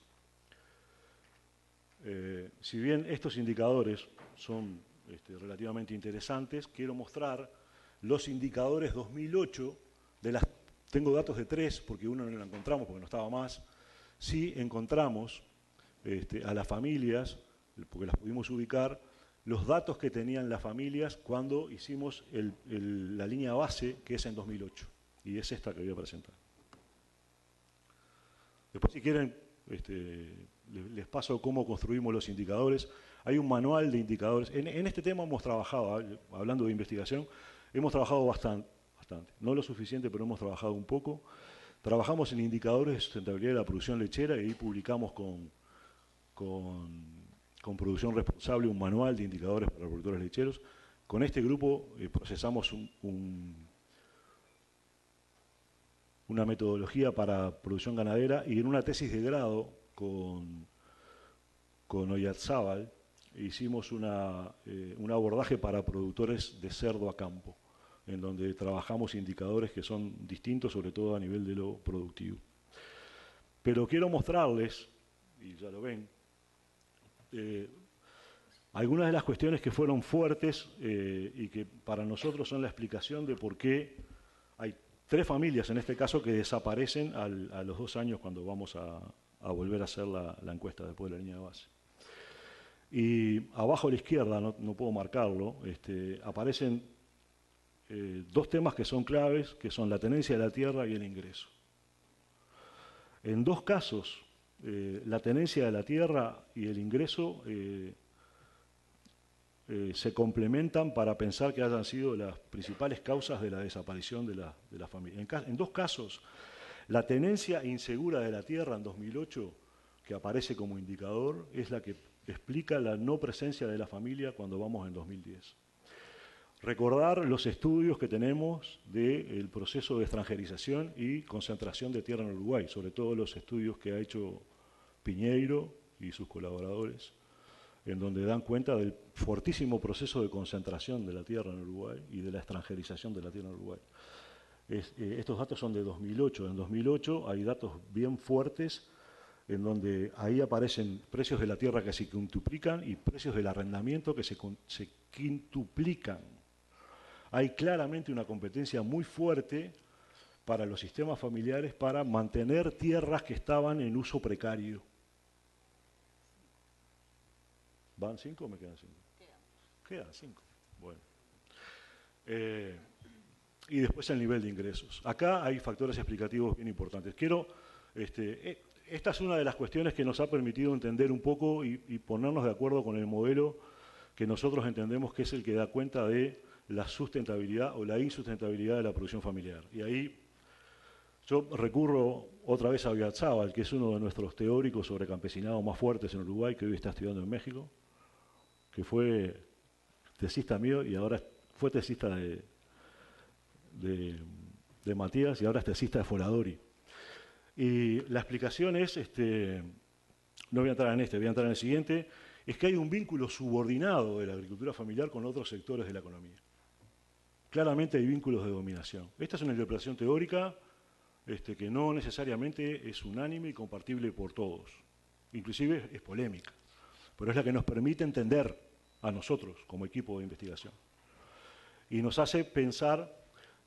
[SPEAKER 3] Si bien estos indicadores son relativamente interesantes, quiero mostrar los indicadores 2008, tengo datos de 3 porque uno no lo encontramos porque no estaba más. Sí encontramos a las familias, porque las pudimos ubicar, los datos que tenían las familias cuando hicimos la línea base, que es en 2008, y es esta que voy a presentar. Después, si quieren, les paso cómo construimos los indicadores. Hay un manual de indicadores. En este tema hemos trabajado, hablando de investigación, hemos trabajado bastante. No lo suficiente, pero hemos trabajado un poco. Trabajamos en indicadores de sustentabilidad de la producción lechera y ahí publicamos con Producción Responsable un manual de indicadores para los productores lecheros. Con este grupo procesamos una metodología para producción ganadera y en una tesis de grado con Oyarzábal hicimos un abordaje para productores de cerdo a campo, en donde trabajamos indicadores que son distintos, sobre todo a nivel de lo productivo. Pero quiero mostrarles, y ya lo ven, algunas de las cuestiones que fueron fuertes y que para nosotros son la explicación de por qué hay 3 familias, en este caso, que desaparecen a los 2 años cuando vamos a volver a hacer la encuesta después de la línea de base. Y abajo a la izquierda, no puedo marcarlo, aparecen 2 temas que son claves, que son la tenencia de la tierra y el ingreso. En 2 casos, la tenencia de la tierra y el ingreso se complementan para pensar que hayan sido las principales causas de la desaparición de la familia. En 2 casos, la tenencia insegura de la tierra en 2008, que aparece como indicador, es la que explica la no presencia de la familia cuando vamos en 2010. Recordar los estudios que tenemos del proceso de extranjerización y concentración de tierra en Uruguay, sobre todo los estudios que ha hecho Piñeiro y sus colaboradores, en donde dan cuenta del fortísimo proceso de concentración de la tierra en Uruguay y de la extranjerización de la tierra en Uruguay. Estos datos son de 2008. En 2008 hay datos bien fuertes en donde ahí aparecen precios de la tierra que se quintuplican y precios del arrendamiento que se quintuplican. Hay claramente una competencia muy fuerte para los sistemas familiares para mantener tierras que estaban en uso precario. ¿Van 5 o me quedan 5? Quedan 5. Bueno. Y después el nivel de ingresos. Acá hay factores explicativos bien importantes. Esta es una de las cuestiones que nos ha permitido entender un poco y ponernos de acuerdo con el modelo que nosotros entendemos que es el que da cuenta de la sustentabilidad o la insustentabilidad de la producción familiar. Y ahí yo recurro otra vez a Oyarzabal, que es uno de nuestros teóricos sobre campesinado más fuertes en Uruguay, que hoy está estudiando en México, que fue tesista mío y ahora fue tesista de Matías y ahora es tesista de Foladori. Y la explicación es, no voy a entrar en voy a entrar en el siguiente, es que hay un vínculo subordinado de la agricultura familiar con otros sectores de la economía. Claramente hay vínculos de dominación. Esta es una interpretación teórica que no necesariamente es unánime y compartible por todos. Inclusive es polémica, pero es la que nos permite entender a nosotros como equipo de investigación. Y nos hace pensar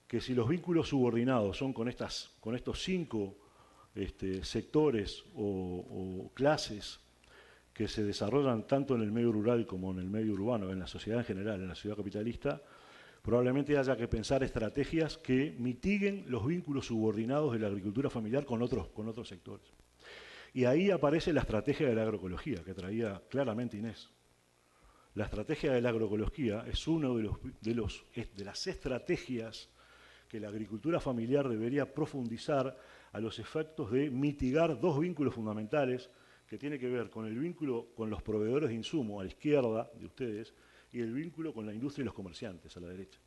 [SPEAKER 3] que si los vínculos subordinados son con estos 5 sectores o clases que se desarrollan tanto en el medio rural como en el medio urbano, en la sociedad en general, en la ciudad capitalista, probablemente haya que pensar estrategias que mitiguen los vínculos subordinados de la agricultura familiar con otros sectores. Y ahí aparece la estrategia de la agroecología, que traía claramente Inés. La estrategia de la agroecología es una de las estrategias que la agricultura familiar debería profundizar a los efectos de mitigar 2 vínculos fundamentales que tiene que ver con el vínculo con los proveedores de insumo a la izquierda de ustedes y el vínculo con la industria y los comerciantes a la derecha.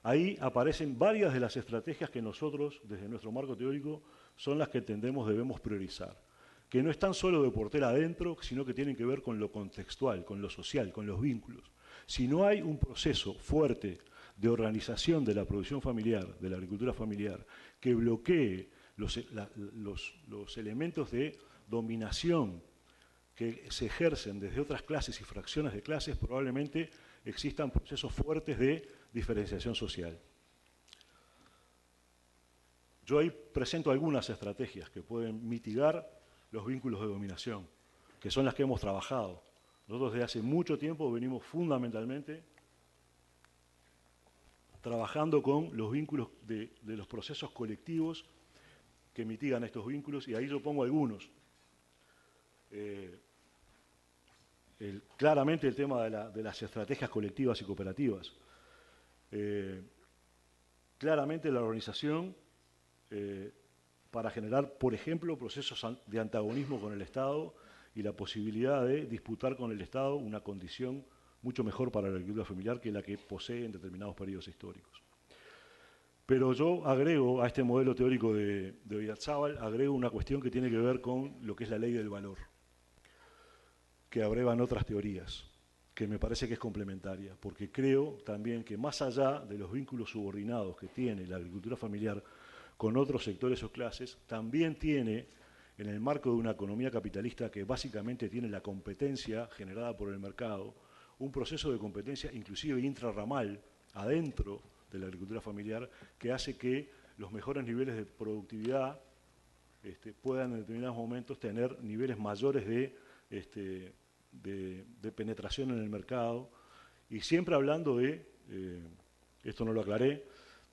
[SPEAKER 3] Ahí aparecen varias de las estrategias que nosotros, desde nuestro marco teórico, son las que debemos priorizar, que no están solo de portera adentro, sino que tienen que ver con lo contextual, con lo social, con los vínculos. Si no hay un proceso fuerte de organización de la producción familiar, de la agricultura familiar, que bloquee los elementos de dominación que se ejercen desde otras clases y fracciones de clases, probablemente existan procesos fuertes de diferenciación social. Yo ahí presento algunas estrategias que pueden mitigar los vínculos de dominación, que son las que hemos trabajado. Nosotros desde hace mucho tiempo venimos fundamentalmente trabajando con los vínculos de los procesos colectivos que mitigan estos vínculos, y ahí yo pongo algunos. Claramente el tema de las estrategias colectivas y cooperativas. Claramente la organización para generar, por ejemplo, procesos de antagonismo con el Estado y la posibilidad de disputar con el Estado una condición mucho mejor para la agricultura familiar que la que posee en determinados periodos históricos. Pero yo agrego a este modelo teórico de Oyarzabal, agrego una cuestión que tiene que ver con lo que es la ley del valor, que abrevan otras teorías, que me parece que es complementaria, porque creo también que más allá de los vínculos subordinados que tiene la agricultura familiar con otros sectores o clases, también tiene, en el marco de una economía capitalista que básicamente tiene la competencia generada por el mercado, un proceso de competencia inclusive intrarramal, adentro de la agricultura familiar, que hace que los mejores niveles de productividad puedan en determinados momentos tener niveles mayores de penetración en el mercado, y siempre hablando esto no lo aclaré,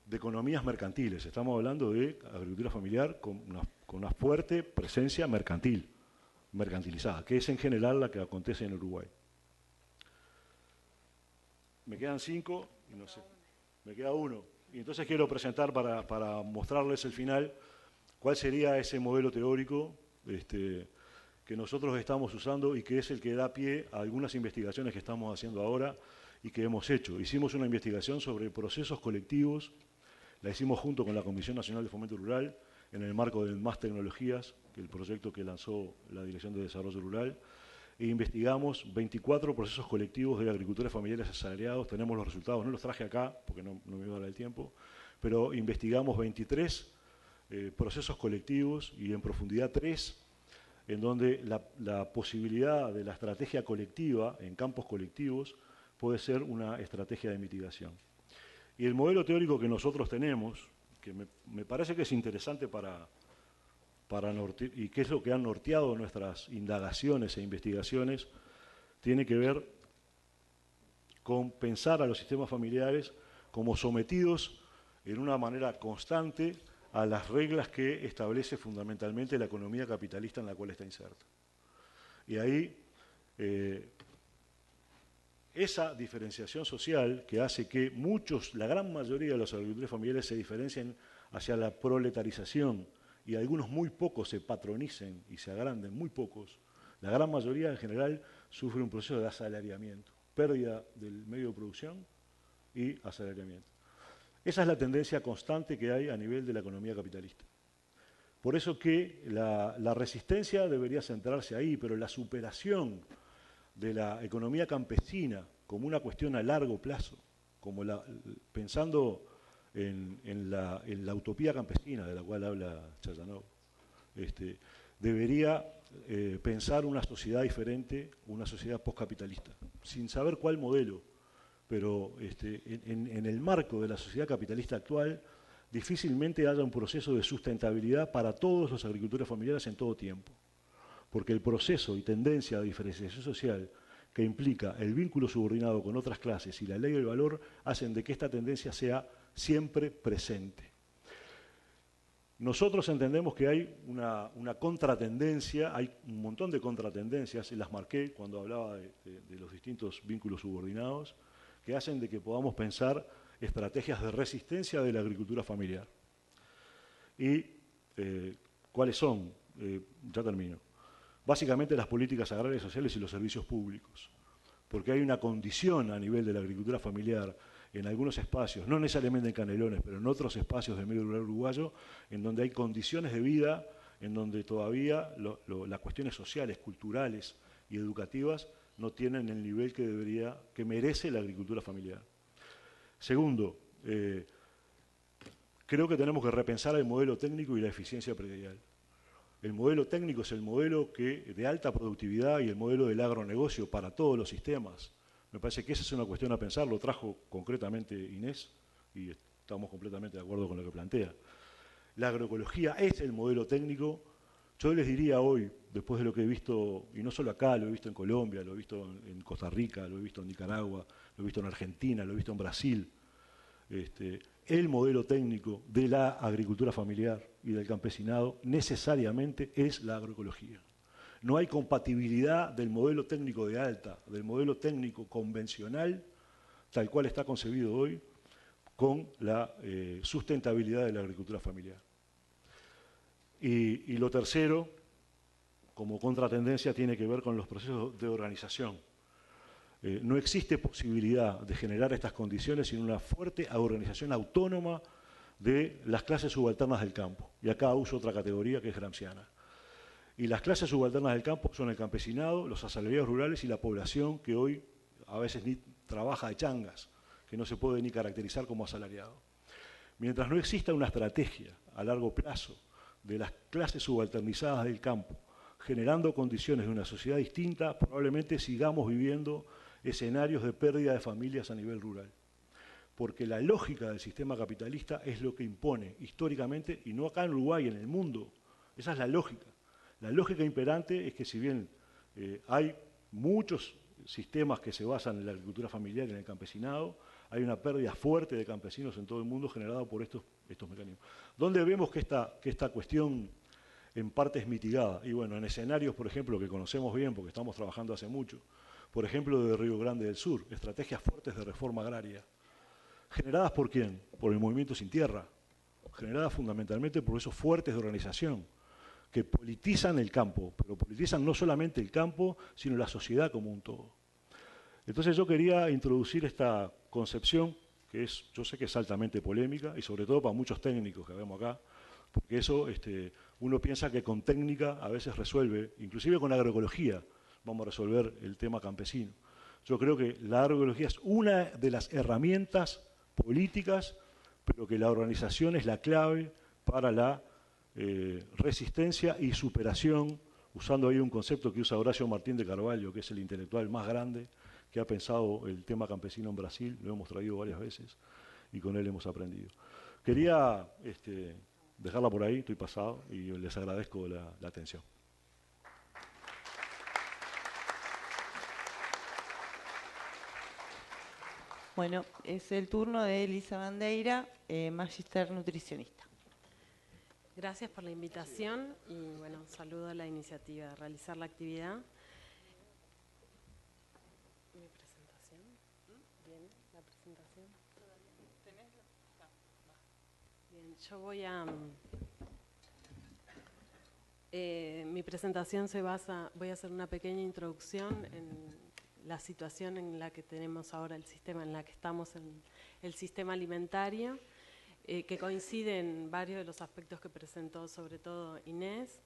[SPEAKER 3] de economías mercantiles. Estamos hablando de agricultura familiar con una fuerte presencia mercantilizada, que es en general la que acontece en Uruguay. Me quedan 5 y no sé, me queda 1. Y entonces quiero presentar para mostrarles el final cuál sería ese modelo teórico que nosotros estamos usando y que es el que da pie a algunas investigaciones que estamos haciendo ahora y que hemos hecho. Hicimos una investigación sobre procesos colectivos, la hicimos junto con la Comisión Nacional de Fomento Rural, en el marco del Más Tecnologías, que es el proyecto que lanzó la Dirección de Desarrollo Rural, e investigamos 24 procesos colectivos de agricultores familiares asalariados. Tenemos los resultados, no los traje acá porque no me iba a dar el tiempo, pero investigamos 23 procesos colectivos y en profundidad 3, en donde la posibilidad de la estrategia colectiva en campos colectivos puede ser una estrategia de mitigación. Y el modelo teórico que nosotros tenemos, que me parece que es interesante y que es lo que han norteado nuestras indagaciones e investigaciones, tiene que ver con pensar a los sistemas familiares como sometidos en una manera constante a las reglas que establece fundamentalmente la economía capitalista en la cual está inserta. Y ahí esa diferenciación social que hace que la gran mayoría de los agricultores familiares se diferencien hacia la proletarización y algunos muy pocos se patronicen y se agranden, muy pocos, la gran mayoría en general sufre un proceso de asalariamiento, pérdida del medio de producción y asalariamiento. Esa es la tendencia constante que hay a nivel de la economía capitalista. Por eso que la resistencia debería centrarse ahí, pero la superación de la economía campesina como una cuestión a largo plazo, pensando en la utopía campesina de la cual habla Chayanov, debería pensar una sociedad diferente, una sociedad postcapitalista, sin saber cuál modelo, pero en el marco de la sociedad capitalista actual difícilmente haya un proceso de sustentabilidad para todos los agricultores familiares en todo tiempo, porque el proceso y tendencia de diferenciación social que implica el vínculo subordinado con otras clases y la ley del valor hacen de que esta tendencia sea siempre presente. Nosotros entendemos que hay una contratendencia, hay un montón de contratendencias, y las marqué cuando hablaba de los distintos vínculos subordinados, que hacen de que podamos pensar estrategias de resistencia de la agricultura familiar. ¿Y cuáles son? Ya termino. Básicamente las políticas agrarias, sociales y los servicios públicos, porque hay una condición a nivel de la agricultura familiar en algunos espacios, no necesariamente en Canelones, pero en otros espacios del medio rural uruguayo, en donde hay condiciones de vida, en donde todavía las cuestiones sociales, culturales y educativas no tienen el nivel que merece la agricultura familiar. Segundo, creo que tenemos que repensar el modelo técnico y la eficiencia predial. El modelo técnico es el modelo de alta productividad y el modelo del agronegocio para todos los sistemas. Me parece que esa es una cuestión a pensar, lo trajo concretamente Inés y estamos completamente de acuerdo con lo que plantea. La agroecología es el modelo técnico. Yo les diría hoy, después de lo que he visto, y no solo acá, lo he visto en Colombia, lo he visto en Costa Rica, lo he visto en Nicaragua, lo he visto en Argentina, lo he visto en Brasil, el modelo técnico de la agricultura familiar y del campesinado necesariamente es la agroecología. No hay compatibilidad del modelo técnico de alta, del modelo técnico convencional, tal cual está concebido hoy, con la sustentabilidad de la agricultura familiar. Y lo tercero, como contratendencia, tiene que ver con los procesos de organización. No existe posibilidad de generar estas condiciones sin una fuerte organización autónoma de las clases subalternas del campo. Y acá uso otra categoría que es gramsciana. Y las clases subalternas del campo son el campesinado, los asalariados rurales y la población que hoy a veces ni trabaja de changas, que no se puede ni caracterizar como asalariado. Mientras no exista una estrategia a largo plazo de las clases subalternizadas del campo, generando condiciones de una sociedad distinta, probablemente sigamos viviendo escenarios de pérdida de familias a nivel rural. Porque la lógica del sistema capitalista es lo que impone históricamente, y no acá en Uruguay, en el mundo. Esa es la lógica. La lógica imperante es que si bien hay muchos sistemas que se basan en la agricultura familiar y en el campesinado, hay una pérdida fuerte de campesinos en todo el mundo generada por estos mecanismos. ¿Dónde vemos que esta cuestión en parte es mitigada? Y bueno, en escenarios, por ejemplo, que conocemos bien porque estamos trabajando hace mucho, por ejemplo, de Río Grande del Sur, estrategias fuertes de reforma agraria. ¿Generadas por quién? Por el Movimiento Sin Tierra, generadas fundamentalmente por esos fuertes de organización que politizan el campo, pero politizan no solamente el campo, sino la sociedad como un todo. Entonces yo quería introducir esta concepción, que yo sé que es altamente polémica, y sobre todo para muchos técnicos que vemos acá, porque eso uno piensa que con técnica a veces resuelve, inclusive con agroecología, vamos a resolver el tema campesino. Yo creo que la agroecología es una de las herramientas políticas, pero que la organización es la clave para la resistencia y superación, usando ahí un concepto que usa Horacio Martín de Carvalho, que es el intelectual más grande que ha pensado el tema campesino en Brasil, lo hemos traído varias veces y con él hemos aprendido. Quería dejarla por ahí, estoy pasado, y les agradezco la atención.
[SPEAKER 1] Bueno, es el turno de Elisa Bandeira, magíster nutricionista.
[SPEAKER 4] Gracias por la invitación y bueno, saludo a la iniciativa de realizar la actividad. Mi presentación. yo voy a... mi presentación se basa, voy a hacer una pequeña introducción en la situación en la que tenemos ahora el sistema, en la que estamos en el sistema alimentario, que coincide en varios de los aspectos que presentó sobre todo Inés,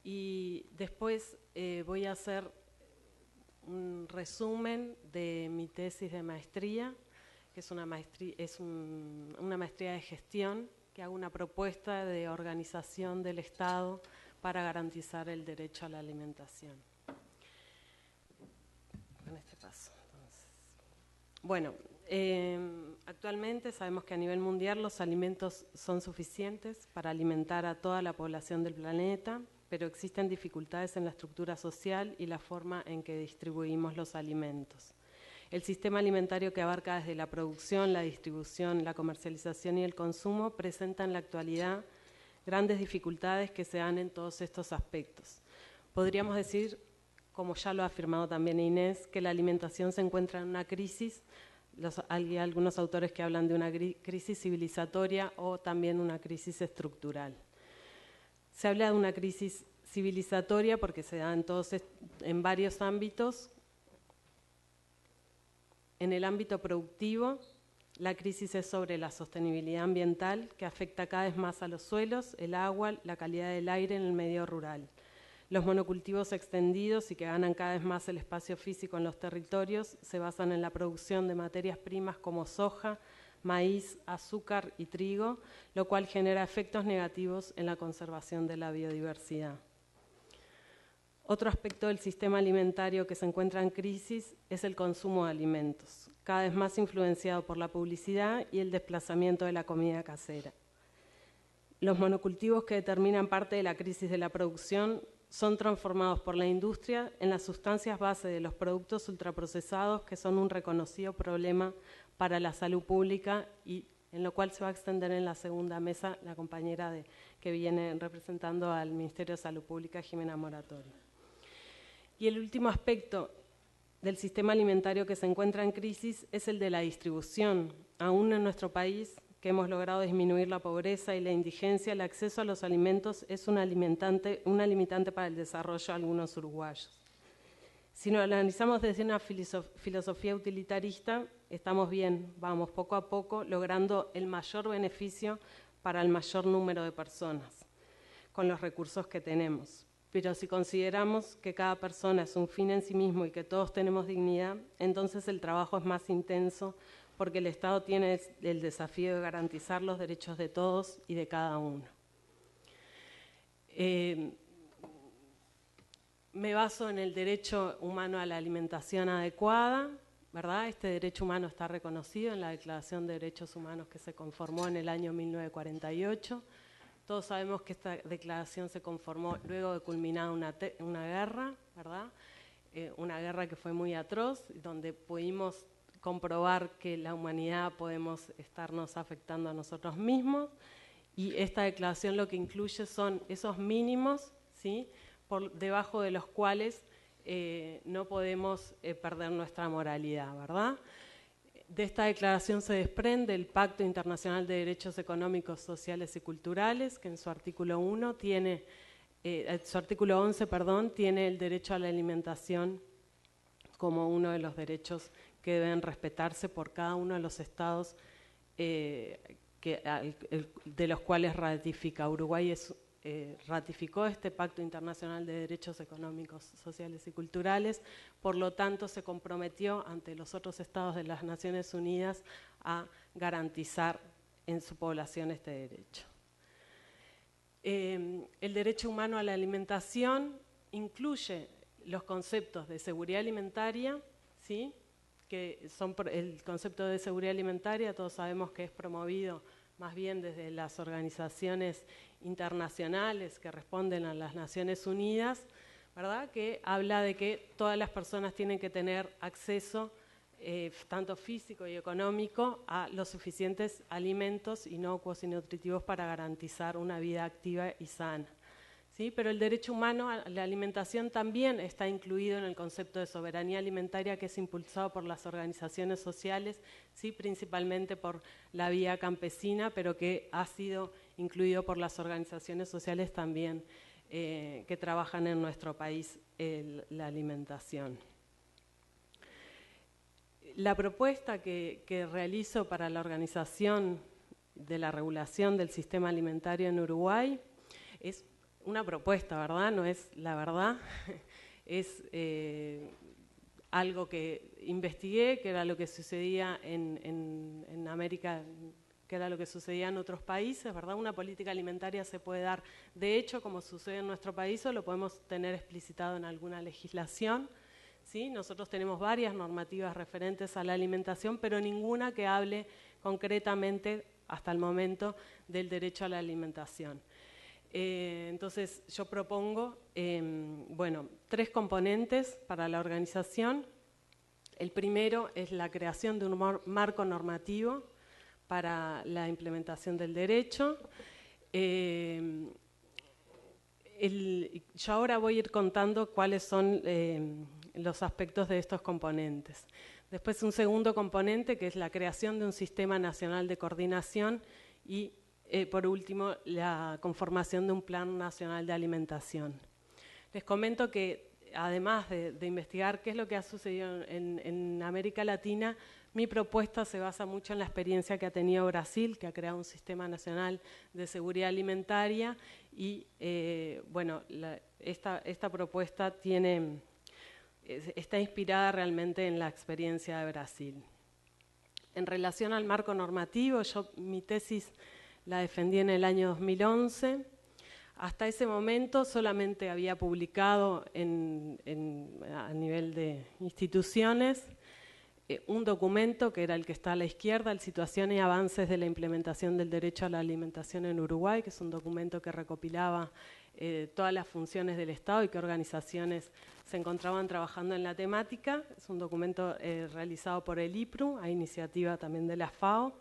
[SPEAKER 4] y después voy a hacer un resumen de mi tesis de maestría, que es una maestría de gestión, que hago una propuesta de organización del Estado para garantizar el derecho a la alimentación. Con este paso, entonces. Bueno, actualmente sabemos que a nivel mundial los alimentos son suficientes para alimentar a toda la población del planeta, pero existen dificultades en la estructura social y la forma en que distribuimos los alimentos. El sistema alimentario, que abarca desde la producción, la distribución, la comercialización y el consumo, presenta en la actualidad grandes dificultades que se dan en todos estos aspectos. Podríamos decir, como ya lo ha afirmado también Inés, que la alimentación se encuentra en una crisis. Hay algunos autores que hablan de una crisis civilizatoria o también una crisis estructural. Se habla de una crisis civilizatoria porque se da en varios ámbitos. En el ámbito productivo, la crisis es sobre la sostenibilidad ambiental, que afecta cada vez más a los suelos, el agua, la calidad del aire en el medio rural. Los monocultivos extendidos y que ganan cada vez más el espacio físico en los territorios se basan en la producción de materias primas como soja, maíz, azúcar y trigo, lo cual genera efectos negativos en la conservación de la biodiversidad. Otro aspecto del sistema alimentario que se encuentra en crisis es el consumo de alimentos, cada vez más influenciado por la publicidad y el desplazamiento de la comida casera. Los monocultivos, que determinan parte de la crisis de la producción, son transformados por la industria en las sustancias base de los productos ultraprocesados, que son un reconocido problema para la salud pública y en lo cual se va a extender en la segunda mesa la compañera que viene representando al Ministerio de Salud Pública, Jimena Moratorio. Y el último aspecto del sistema alimentario que se encuentra en crisis es el de la distribución. Aún en nuestro país, que hemos logrado disminuir la pobreza y la indigencia, el acceso a los alimentos es una limitante para el desarrollo de algunos uruguayos. Si lo analizamos desde una filosofía utilitarista, estamos bien, vamos poco a poco logrando el mayor beneficio para el mayor número de personas con los recursos que tenemos. Pero si consideramos que cada persona es un fin en sí mismo y que todos tenemos dignidad, entonces el trabajo es más intenso porque el Estado tiene el desafío de garantizar los derechos de todos y de cada uno. Me baso en el derecho humano a la alimentación adecuada, ¿verdad? Este derecho humano está reconocido en la Declaración de Derechos Humanos que se conformó en el año 1948. Todos sabemos que esta declaración se conformó luego de culminar una guerra, ¿verdad? Una guerra que fue muy atroz, donde pudimos comprobar que la humanidad podemos estarnos afectando a nosotros mismos, y esta declaración lo que incluye son esos mínimos, ¿sí?, por debajo de los cuales no podemos perder nuestra moralidad, ¿verdad? De esta declaración se desprende el Pacto Internacional de Derechos Económicos, Sociales y Culturales, que en su artículo 1 tiene, su artículo 11, tiene el derecho a la alimentación como uno de los derechos que deben respetarse por cada uno de los estados de los cuales ratifica. Uruguay ratificó este Pacto Internacional de Derechos Económicos, Sociales y Culturales, por lo tanto se comprometió ante los otros estados de las Naciones Unidas a garantizar en su población este derecho. El derecho humano a la alimentación incluye los conceptos de seguridad alimentaria, ¿sí?, que son el concepto de seguridad alimentaria, todos sabemos que es promovido más bien desde las organizaciones internacionales que responden a las Naciones Unidas, ¿verdad?, que habla de que todas las personas tienen que tener acceso, tanto físico y económico, a los suficientes alimentos inocuos y nutritivos para garantizar una vida activa y sana. ¿Sí? Pero el derecho humano a la alimentación también está incluido en el concepto de soberanía alimentaria, que es impulsado por las organizaciones sociales, ¿sí?, principalmente por la vía campesina, pero que ha sido incluido por las organizaciones sociales también que trabajan en nuestro país la alimentación. La propuesta que realizo para la organización de la regulación del sistema alimentario en Uruguay es una propuesta, ¿verdad? No es la verdad, es algo que investigué, que era lo que sucedía en América, que era lo que sucedía en otros países, ¿verdad? Una política alimentaria se puede dar, de hecho, como sucede en nuestro país, o lo podemos tener explicitado en alguna legislación, ¿sí? Nosotros tenemos varias normativas referentes a la alimentación, pero ninguna que hable concretamente, hasta el momento, del derecho a la alimentación. Entonces, yo propongo, bueno, 3 componentes para la organización. El primero es la creación de un marco normativo para la implementación del derecho. Yo ahora voy a ir contando cuáles son los aspectos de estos componentes. Después un segundo componente que es la creación de un sistema nacional de coordinación y por último la conformación de un plan nacional de alimentación. Les comento que además de investigar qué es lo que ha sucedido en América Latina, mi propuesta se basa mucho en la experiencia que ha tenido Brasil, que ha creado un sistema nacional de seguridad alimentaria y bueno, esta propuesta está inspirada realmente en la experiencia de Brasil. En relación al marco normativo, mi tesis la defendí en el año 2011. Hasta ese momento solamente había publicado a nivel de instituciones un documento que era el que está a la izquierda, el Situación y Avances de la Implementación del Derecho a la Alimentación en Uruguay, que es un documento que recopilaba todas las funciones del Estado y qué organizaciones se encontraban trabajando en la temática. Es un documento realizado por el IPRU, a iniciativa también de la FAO.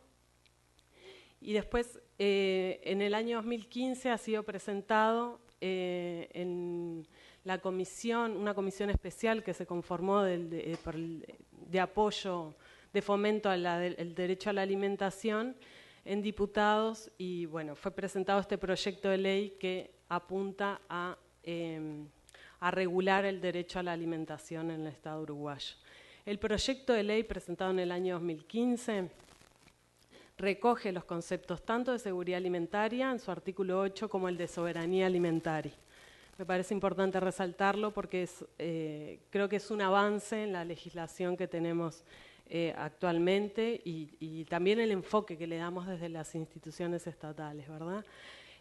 [SPEAKER 4] Y después, en el año 2015, ha sido presentado en la comisión, una comisión especial que se conformó de apoyo, de fomento al derecho a la alimentación en diputados y bueno, fue presentado este proyecto de ley que apunta a regular el derecho a la alimentación en el Estado uruguayo. El proyecto de ley presentado en el año 2015 recoge los conceptos tanto de seguridad alimentaria en su artículo 8 como el de soberanía alimentaria. Me parece importante resaltarlo porque creo que es un avance en la legislación que tenemos actualmente y también el enfoque que le damos desde las instituciones estatales, ¿verdad?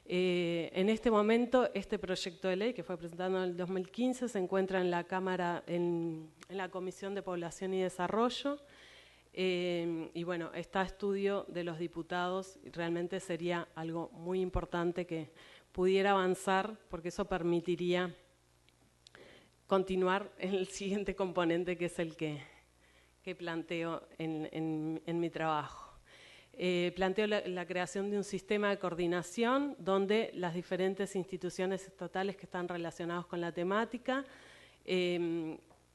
[SPEAKER 4] En este momento, este proyecto de ley que fue presentado en el 2015 se encuentra en la Cámara, en la Comisión de Población y Desarrollo, y bueno, está a estudio de los diputados y realmente sería algo muy importante que pudiera avanzar porque eso permitiría continuar en el siguiente componente que es el que planteo en mi trabajo. Planteo la creación de un sistema de coordinación donde las diferentes instituciones estatales que están relacionadas con la temática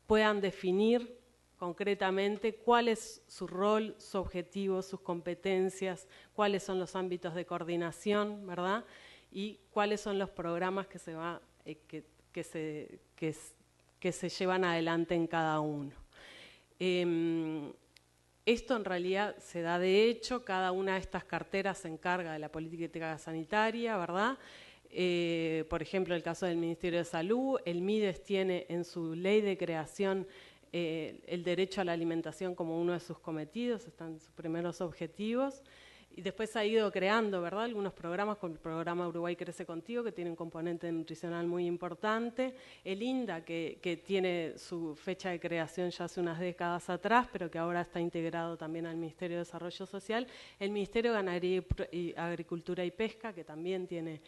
[SPEAKER 4] puedan definir concretamente cuál es su rol, su objetivo, sus competencias, cuáles son los ámbitos de coordinación, ¿verdad? Y cuáles son los programas que se llevan adelante en cada uno. Esto en realidad se da de hecho, cada una de estas carteras se encarga de la política sanitaria, ¿verdad? Por ejemplo, el caso del Ministerio de Salud, el MIDES tiene en su ley de creación el derecho a la alimentación como uno de sus cometidos, están sus primeros objetivos. Y después ha ido creando, ¿verdad?, algunos programas, como el programa Uruguay Crece Contigo, que tiene un componente nutricional muy importante. El INDA, que tiene su fecha de creación ya hace unas décadas atrás, pero que ahora está integrado también al Ministerio de Desarrollo Social. El Ministerio de Ganadería, Agricultura y Pesca, que también tiene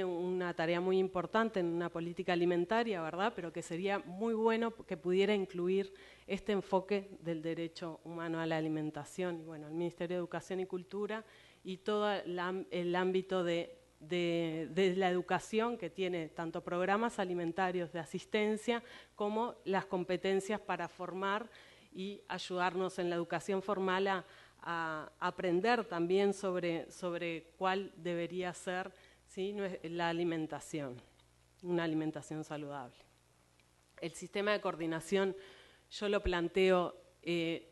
[SPEAKER 4] una tarea muy importante en una política alimentaria, ¿verdad?, pero que sería muy bueno que pudiera incluir este enfoque del derecho humano a la alimentación. Y bueno, el Ministerio de Educación y Cultura y todo el ámbito de la educación, que tiene tanto programas alimentarios de asistencia como las competencias para formar y ayudarnos en la educación formal aprender también sobre cuál debería ser, ¿sí?, la alimentación, una alimentación saludable. El sistema de coordinación yo lo planteo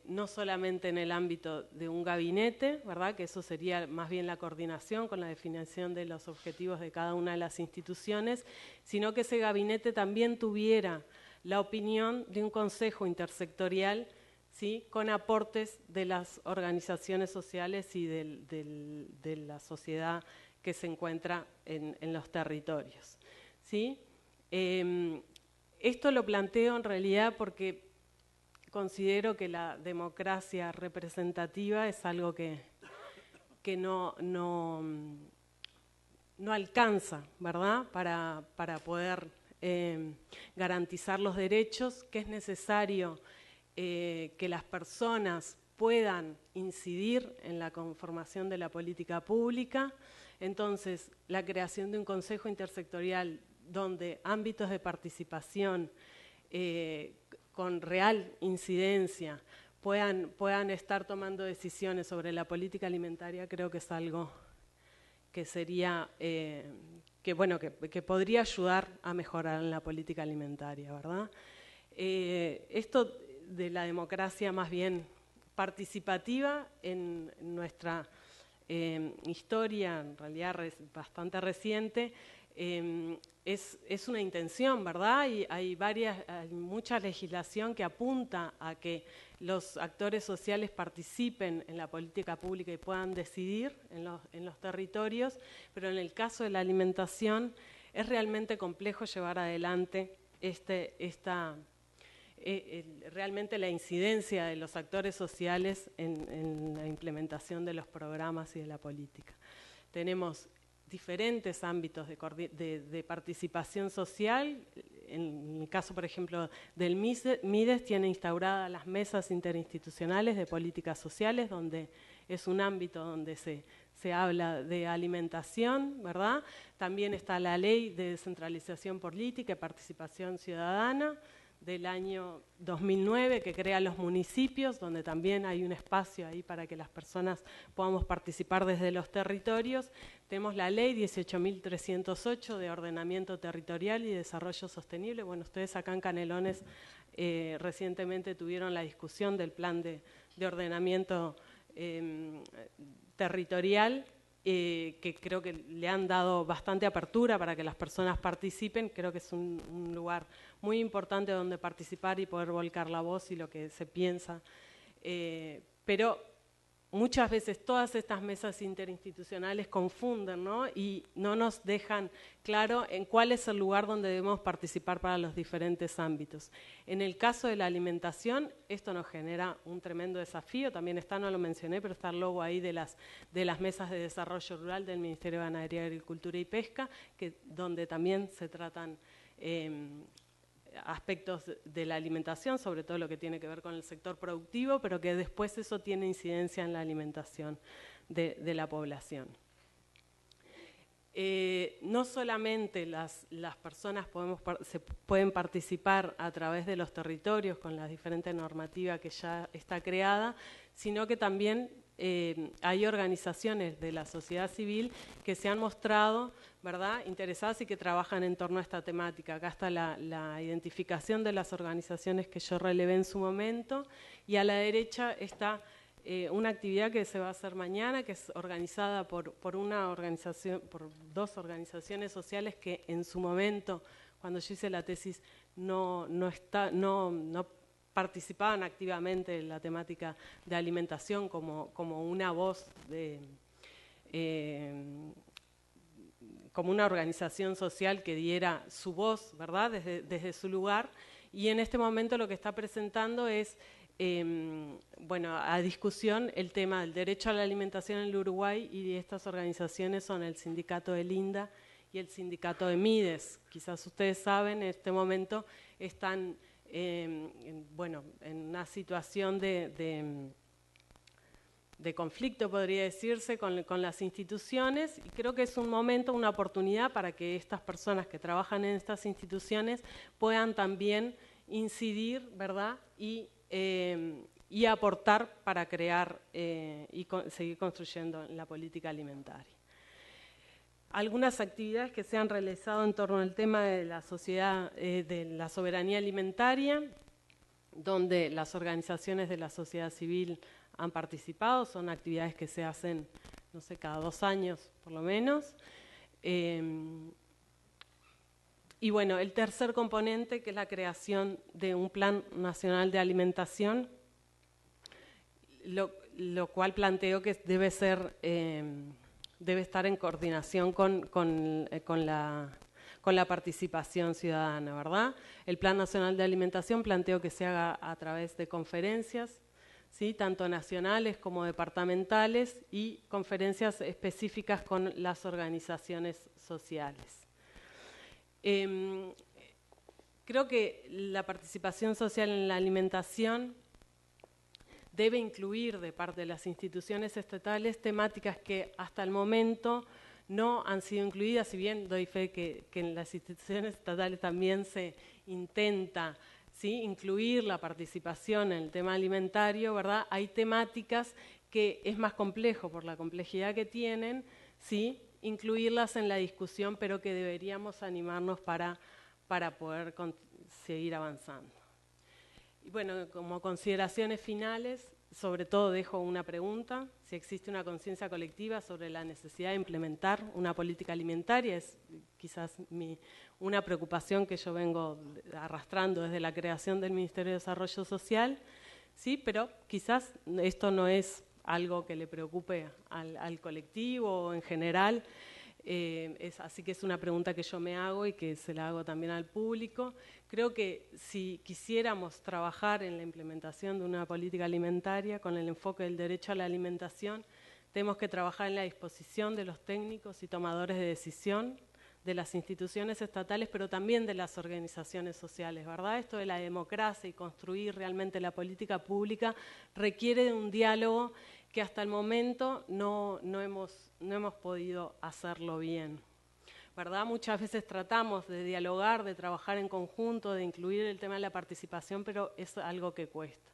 [SPEAKER 4] no solamente en el ámbito de un gabinete, ¿verdad?, que eso sería más bien la coordinación con la definición de los objetivos de cada una de las instituciones, sino que ese gabinete también tuviera la opinión de un consejo intersectorial, ¿sí?, con aportes de las organizaciones sociales y de la sociedad que se encuentra en los territorios, ¿sí? Esto lo planteo en realidad porque considero que la democracia representativa es algo que no alcanza, ¿verdad?, para poder garantizar los derechos, que es necesario que las personas puedan incidir en la conformación de la política pública. Entonces, la creación de un consejo intersectorial donde ámbitos de participación con real incidencia puedan estar tomando decisiones sobre la política alimentaria, creo que es algo que sería, que podría ayudar a mejorar la política alimentaria, ¿verdad? Esto de la democracia más bien participativa en nuestra historia, en realidad bastante reciente, es una intención, ¿verdad? Y hay mucha legislación que apunta a que los actores sociales participen en la política pública y puedan decidir en los territorios, pero en el caso de la alimentación es realmente complejo llevar adelante realmente la incidencia de los actores sociales en la implementación de los programas y de la política. Tenemos diferentes ámbitos de participación social. En el caso, por ejemplo, del MIDES, tiene instauradas las mesas interinstitucionales de políticas sociales, donde es un ámbito donde se habla de alimentación, ¿verdad? También está la ley de descentralización política y participación ciudadana del año 2009, que crea los municipios, donde también hay un espacio ahí para que las personas podamos participar desde los territorios. Tenemos la ley 18.308 de ordenamiento territorial y desarrollo sostenible. Bueno, ustedes acá en Canelones recientemente tuvieron la discusión del plan de ordenamiento territorial, que creo que le han dado bastante apertura para que las personas participen. Creo que es un lugar muy importante donde participar y poder volcar la voz y lo que se piensa. Pero muchas veces todas estas mesas interinstitucionales confunden, ¿no? Y no nos dejan claro en cuál es el lugar donde debemos participar para los diferentes ámbitos. En el caso de la alimentación, esto nos genera un tremendo desafío. También no lo mencioné, pero está el logo ahí de las mesas de desarrollo rural del Ministerio de Ganadería, Agricultura y Pesca, donde también se tratan aspectos de la alimentación, sobre todo lo que tiene que ver con el sector productivo, pero que después eso tiene incidencia en la alimentación de la población. No solamente las personas pueden participar a través de los territorios con la diferente normativa que ya está creada, sino que también hay organizaciones de la sociedad civil que se han mostrado, ¿verdad?, interesadas y que trabajan en torno a esta temática. Acá está la identificación de las organizaciones que yo relevé en su momento, y a la derecha está una actividad que se va a hacer mañana, que es organizada por dos organizaciones sociales que en su momento, cuando yo hice la tesis, no participaban activamente en la temática de alimentación como una voz como una organización social que diera su voz, ¿verdad?, desde su lugar. Y en este momento lo que está presentando es a discusión el tema del derecho a la alimentación en el Uruguay, y estas organizaciones son el sindicato de Linda y el sindicato de MIDES. Quizás ustedes saben, en este momento están en una situación de conflicto, podría decirse, con las instituciones, y creo que es un momento, una oportunidad para que estas personas que trabajan en estas instituciones puedan también incidir, ¿verdad?, y y aportar para crear y seguir construyendo la política alimentaria. Algunas actividades que se han realizado en torno al tema de la sociedad, de la soberanía alimentaria, donde las organizaciones de la sociedad civil han participado, son actividades que se hacen, no sé, cada 2 años por lo menos. Y bueno, el tercer componente, que es la creación de un Plan Nacional de Alimentación, lo cual planteo que debe estar en coordinación con la participación ciudadana, ¿verdad? El Plan Nacional de Alimentación planteo que se haga a través de conferencias, ¿sí?, tanto nacionales como departamentales, y conferencias específicas con las organizaciones sociales. Creo que la participación social en la alimentación debe incluir de parte de las instituciones estatales temáticas que hasta el momento no han sido incluidas, si bien doy fe que en las instituciones estatales también se intenta, ¿sí?, incluir la participación en el tema alimentario, ¿verdad? Hay temáticas que es más complejo por la complejidad que tienen, ¿sí?, incluirlas en la discusión, pero que deberíamos animarnos para poder seguir avanzando. Y bueno, como consideraciones finales, sobre todo dejo una pregunta: si existe una conciencia colectiva sobre la necesidad de implementar una política alimentaria. Es quizás una preocupación que yo vengo arrastrando desde la creación del Ministerio de Desarrollo Social, sí, pero quizás esto no es algo que le preocupe al colectivo en general. Así que es una pregunta que yo me hago y que se la hago también al público. Creo que si quisiéramos trabajar en la implementación de una política alimentaria con el enfoque del derecho a la alimentación, tenemos que trabajar en la disposición de los técnicos y tomadores de decisión, de las instituciones estatales, pero también de las organizaciones sociales, ¿verdad? Esto de la democracia y construir realmente la política pública requiere de un diálogo que hasta el momento no hemos podido hacerlo bien, ¿verdad? Muchas veces tratamos de dialogar, de trabajar en conjunto, de incluir el tema de la participación, pero es algo que cuesta.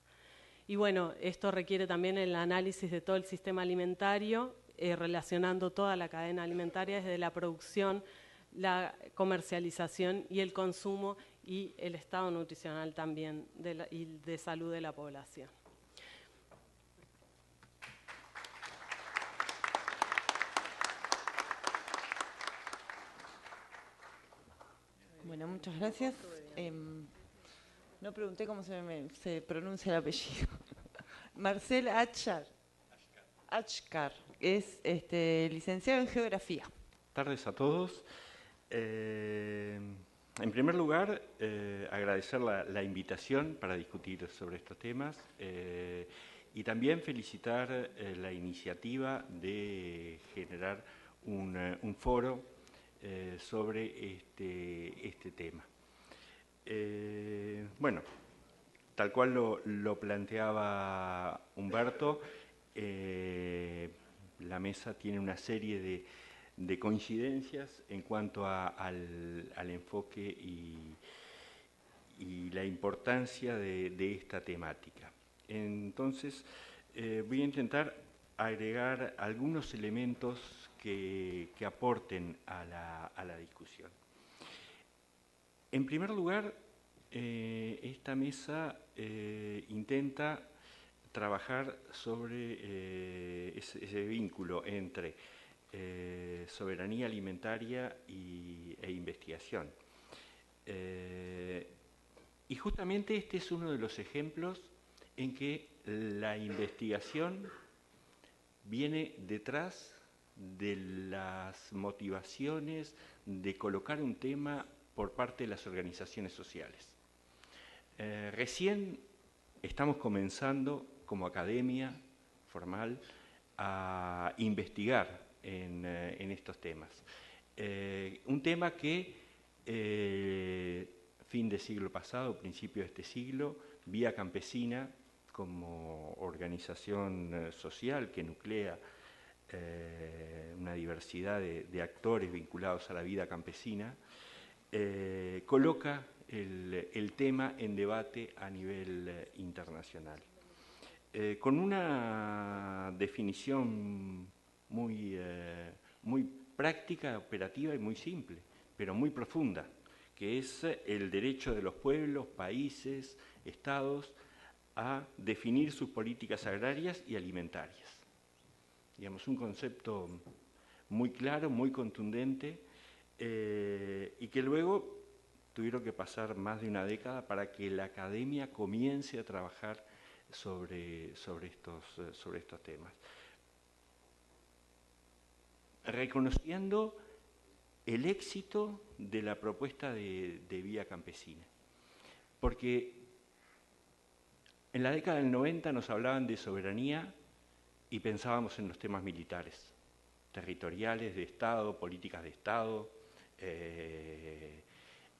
[SPEAKER 4] Y bueno, esto requiere también el análisis de todo el sistema alimentario, relacionando toda la cadena alimentaria desde la producción, la comercialización y el consumo, y el estado nutricional también y de salud de la población.
[SPEAKER 1] Bueno, muchas gracias. No pregunté cómo se pronuncia el apellido. Marcel Achcar es licenciado en Geografía.
[SPEAKER 5] Buenas tardes a todos. En primer lugar, agradecer la invitación para discutir sobre estos temas y también felicitar la iniciativa de generar un foro sobre este tema. Bueno, tal cual lo planteaba Humberto, la mesa tiene una serie de coincidencias en cuanto al enfoque y la importancia de esta temática. Entonces, voy a intentar agregar algunos elementos que aporten a la discusión. En primer lugar, esta mesa intenta trabajar sobre ese vínculo entre soberanía alimentaria e investigación. Y justamente este es uno de los ejemplos en que la investigación viene detrás de las motivaciones de colocar un tema por parte de las organizaciones sociales. Recién estamos comenzando como academia formal a investigar en estos temas. Un tema que fin del siglo pasado, principio de este siglo, Vía Campesina, como organización social que nuclea una diversidad de actores vinculados a la vida campesina, coloca el tema en debate a nivel internacional. con una definición muy práctica, operativa y muy simple, pero muy profunda, que es el derecho de los pueblos, países, estados a definir sus políticas agrarias y alimentarias. Digamos, un concepto muy claro, muy contundente, y que luego tuvieron que pasar más de una década para que la academia comience a trabajar sobre estos temas. Reconociendo el éxito de la propuesta de Vía Campesina. Porque en la década del 90 nos hablaban de soberanía y pensábamos en los temas militares, territoriales, de Estado, políticas de Estado.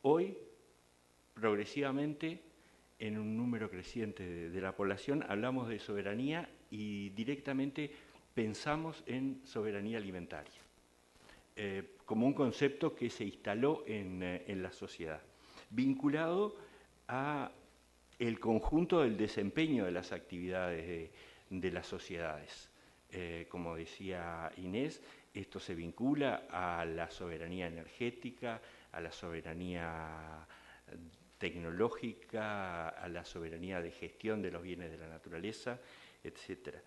[SPEAKER 5] Hoy, progresivamente, en un número creciente de la población, hablamos de soberanía y directamente pensamos en soberanía alimentaria, como un concepto que se instaló en la sociedad, vinculado a el conjunto del desempeño de las actividades de las sociedades. Como decía Inés, esto se vincula a la soberanía energética, a la soberanía tecnológica, a la soberanía de gestión de los bienes de la naturaleza, etc.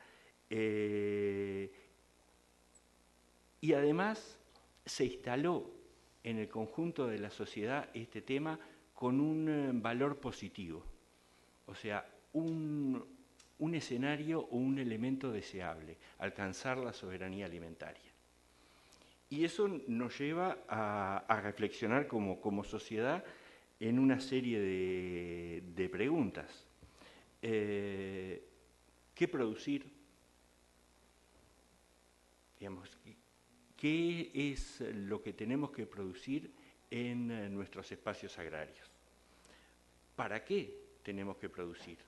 [SPEAKER 5] Y además se instaló en el conjunto de la sociedad este tema con un valor positivo, o sea, un escenario o un elemento deseable, alcanzar la soberanía alimentaria. Y eso nos lleva a reflexionar como sociedad en una serie de preguntas. ¿Qué producir? Digamos, ¿qué es lo que tenemos que producir en nuestros espacios agrarios? ¿Para qué tenemos que producir?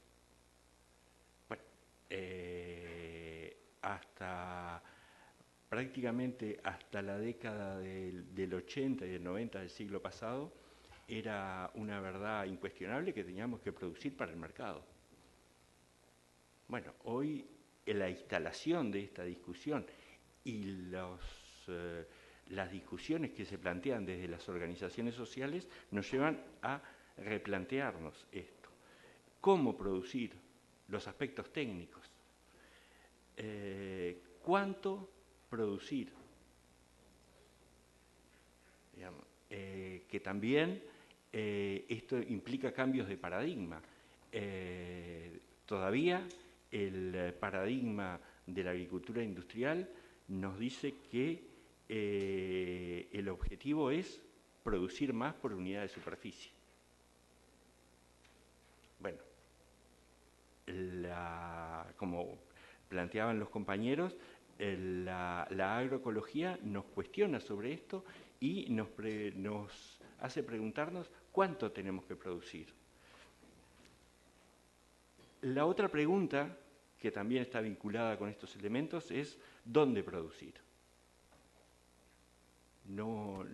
[SPEAKER 5] Bueno, prácticamente hasta la década del 80 y del 90 del siglo pasado, era una verdad incuestionable que teníamos que producir para el mercado. Bueno, hoy en la instalación de esta discusión y las discusiones que se plantean desde las organizaciones sociales nos llevan a replantearnos esto. ¿Cómo producir? Los aspectos técnicos. ¿Cuánto producir? Digamos, que también esto implica cambios de paradigma. Todavía el paradigma de la agricultura industrial nos dice que el objetivo es producir más por unidad de superficie. Bueno, como planteaban los compañeros, la agroecología nos cuestiona sobre esto y nos hace preguntarnos cuánto tenemos que producir. La otra pregunta, que también está vinculada con estos elementos, es ¿dónde producir? No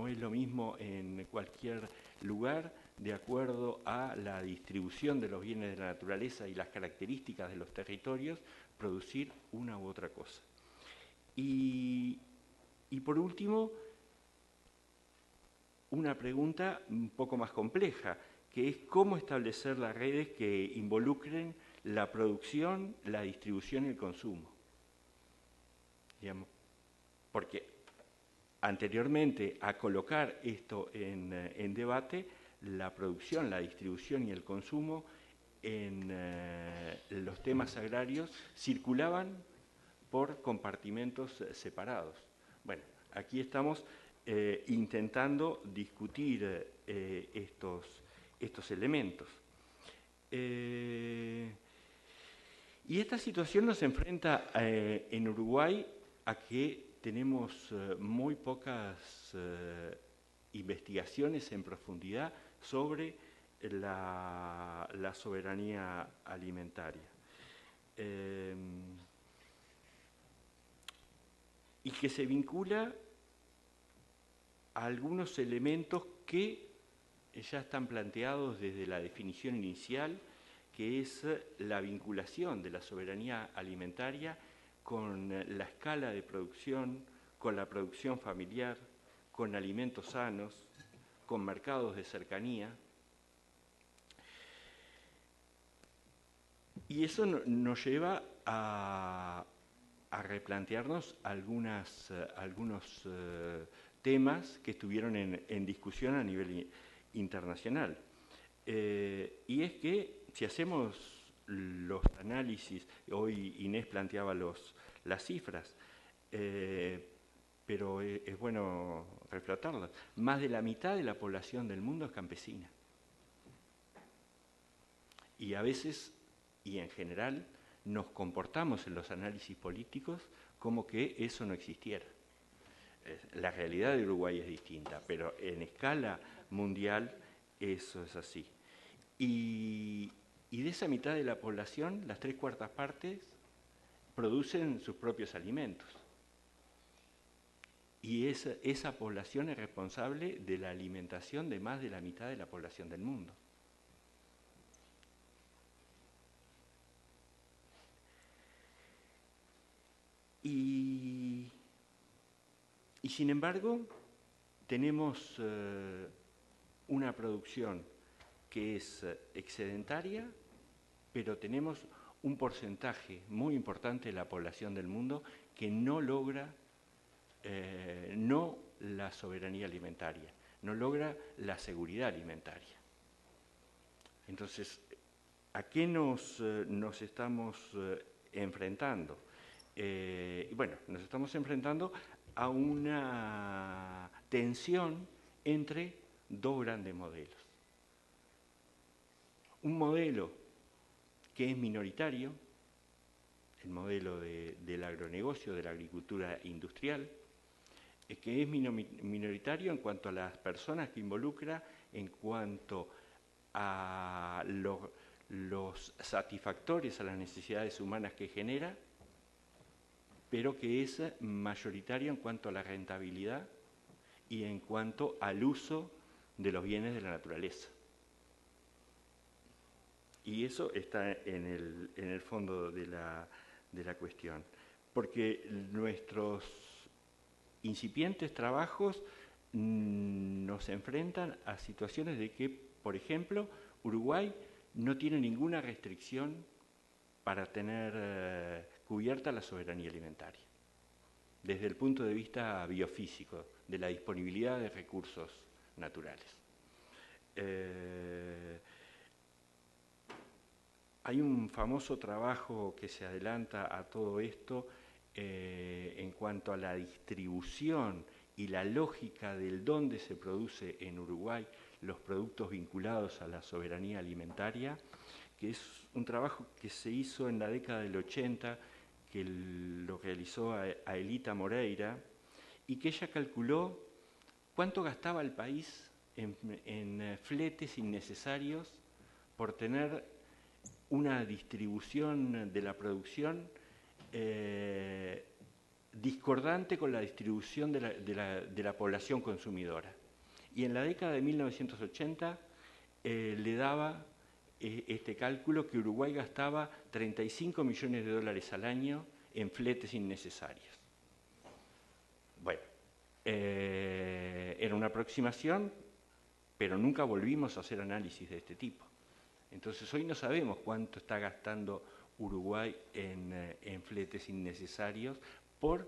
[SPEAKER 5] es lo mismo en cualquier lugar, de acuerdo a la distribución de los bienes de la naturaleza y las características de los territorios, producir una u otra cosa. Y por último, una pregunta un poco más compleja, que es cómo establecer las redes que involucren la producción, la distribución y el consumo. Digamos, porque anteriormente a colocar esto en debate, la producción, la distribución y el consumo en los temas agrarios circulaban por compartimentos separados. Bueno, aquí estamos intentando discutir estos elementos. Y esta situación nos enfrenta en Uruguay a que tenemos muy pocas investigaciones en profundidad sobre la soberanía alimentaria. Y que se vincula a algunos elementos que ya están planteados desde la definición inicial, que es la vinculación de la soberanía alimentaria con la escala de producción, con la producción familiar, con alimentos sanos, con mercados de cercanía. Y eso nos lleva a replantearnos algunos temas que estuvieron en discusión a nivel internacional. Y es que si hacemos los análisis, hoy Inés planteaba las cifras, pero es bueno reflotarlas, más de la mitad de la población del mundo es campesina. Y a veces, y en general, nos comportamos en los análisis políticos como que eso no existiera. La realidad de Uruguay es distinta, pero en escala mundial eso es así. Y de esa mitad de la población, las 3/4 partes producen sus propios alimentos. Y esa población es responsable de la alimentación de más de la mitad de la población del mundo. Y sin embargo, tenemos una producción que es excedentaria, pero tenemos un porcentaje muy importante de la población del mundo que no logra no la soberanía alimentaria, no logra la seguridad alimentaria. Entonces, ¿a qué nos estamos enfrentando? Bueno, nos estamos enfrentando a una tensión entre dos grandes modelos. Un modelo que es minoritario, el modelo del agronegocio, de la agricultura industrial, que es minoritario en cuanto a las personas que involucra, en cuanto a los satisfactores a las necesidades humanas que genera, pero que es mayoritario en cuanto a la rentabilidad y en cuanto al uso de los bienes de la naturaleza. Y eso está en el fondo de la cuestión, porque nuestros incipientes trabajos nos enfrentan a situaciones de que, por ejemplo, Uruguay no tiene ninguna restricción para tener cubierta la soberanía alimentaria, desde el punto de vista biofísico, de la disponibilidad de recursos naturales. Hay un famoso trabajo que se adelanta a todo esto en cuanto a la distribución y la lógica del dónde se produce en Uruguay los productos vinculados a la soberanía alimentaria, que es un trabajo que se hizo en la década del 80, que lo realizó Aelita Moreira, y que ella calculó cuánto gastaba el país en fletes innecesarios por tener una distribución de la producción discordante con la distribución de la población consumidora. Y en la década de 1980 le daba este cálculo que Uruguay gastaba 35 millones de dólares al año en fletes innecesarios. Bueno, era una aproximación, pero nunca volvimos a hacer análisis de este tipo. Entonces hoy no sabemos cuánto está gastando Uruguay en fletes innecesarios por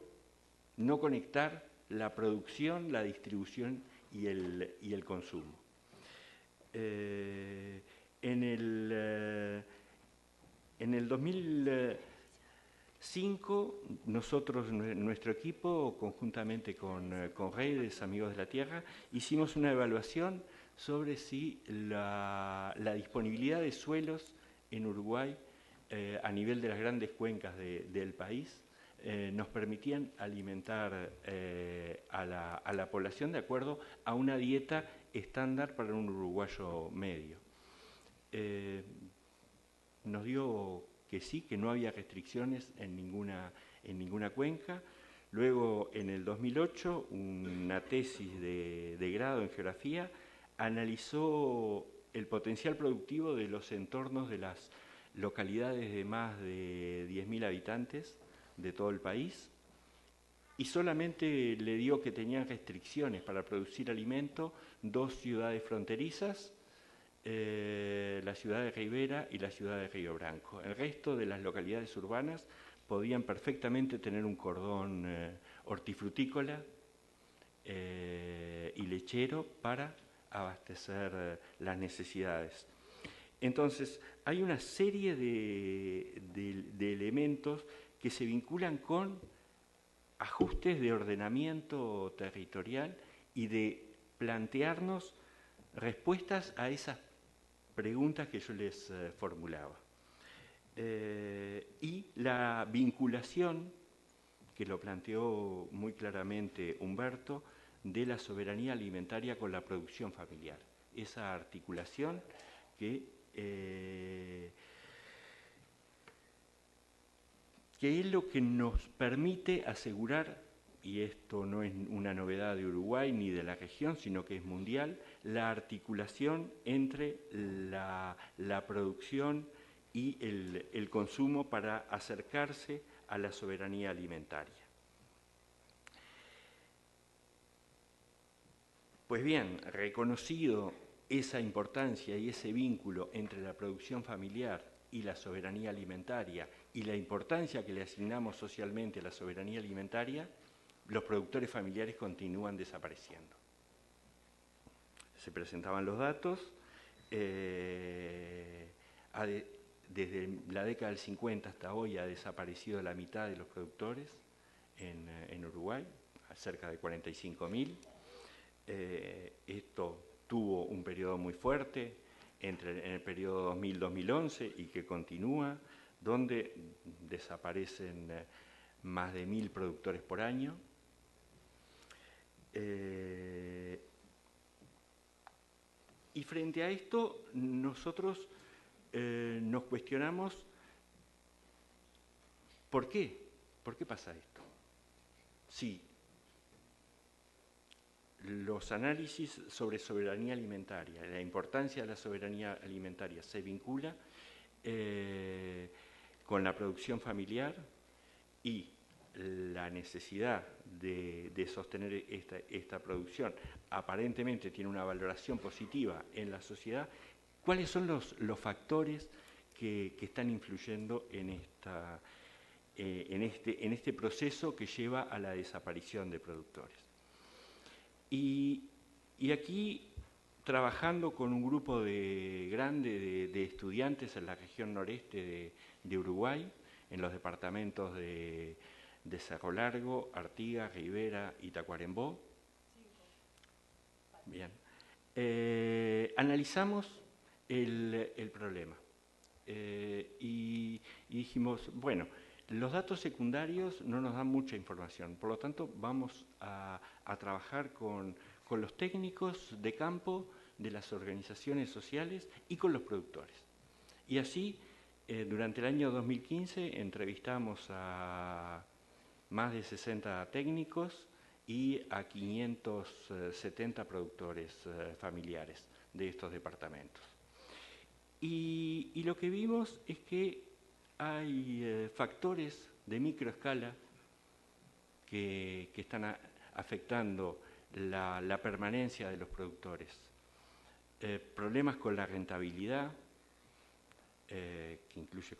[SPEAKER 5] no conectar la producción, la distribución y el consumo. En el 2005, nosotros, nuestro equipo, conjuntamente con Redes, Amigos de la Tierra, hicimos una evaluación sobre si la disponibilidad de suelos en Uruguay a nivel de las grandes cuencas del país nos permitían alimentar a la población de acuerdo a una dieta estándar para un uruguayo medio. Nos dio que sí, que no había restricciones en ninguna cuenca. Luego, en el 2008, una tesis de grado en geografía analizó el potencial productivo de los entornos de las localidades de más de 10.000 habitantes de todo el país, y solamente le dio que tenían restricciones para producir alimento 2 ciudades fronterizas, la ciudad de Rivera y la ciudad de Río Branco. El resto de las localidades urbanas podían perfectamente tener un cordón hortifrutícola y lechero para abastecer las necesidades. Entonces, hay una serie de elementos que se vinculan con ajustes de ordenamiento territorial y de plantearnos respuestas a esas preguntas que yo les formulaba. Y la vinculación, que lo planteó muy claramente Humberto, de la soberanía alimentaria con la producción familiar. Esa articulación que es lo que nos permite asegurar, y esto no es una novedad de Uruguay ni de la región, sino que es mundial, la articulación entre la producción y el consumo para acercarse a la soberanía alimentaria. Pues bien, reconocido esa importancia y ese vínculo entre la producción familiar y la soberanía alimentaria y la importancia que le asignamos socialmente a la soberanía alimentaria, los productores familiares continúan desapareciendo. Se presentaban los datos, desde la década del 50 hasta hoy ha desaparecido la mitad de los productores en Uruguay, cerca de 45.000. Esto tuvo un periodo muy fuerte en el periodo 2000-2011 y que continúa, donde desaparecen más de 1.000 productores por año. Y frente a esto, nosotros nos cuestionamos ¿por qué? ¿Por qué pasa esto? Sí. Los análisis sobre soberanía alimentaria, la importancia de la soberanía alimentaria se vincula con la producción familiar y la necesidad de sostener esta producción aparentemente tiene una valoración positiva en la sociedad. ¿Cuáles son los factores que están influyendo en este proceso que lleva a la desaparición de productores? Y aquí, trabajando con un grupo grande de estudiantes en la región noreste de Uruguay, en los departamentos de Cerro Largo, Artigas, Rivera y Tacuarembó. Bien. Analizamos el problema y dijimos, bueno, los datos secundarios no nos dan mucha información, por lo tanto vamos a trabajar con los técnicos de campo de las organizaciones sociales y con los productores. Y así, durante el año 2015 entrevistamos a más de 60 técnicos y a 570 productores familiares de estos departamentos. Y lo que vimos es que hay factores de microescala que están afectando la permanencia de los productores. Problemas con la rentabilidad, que incluye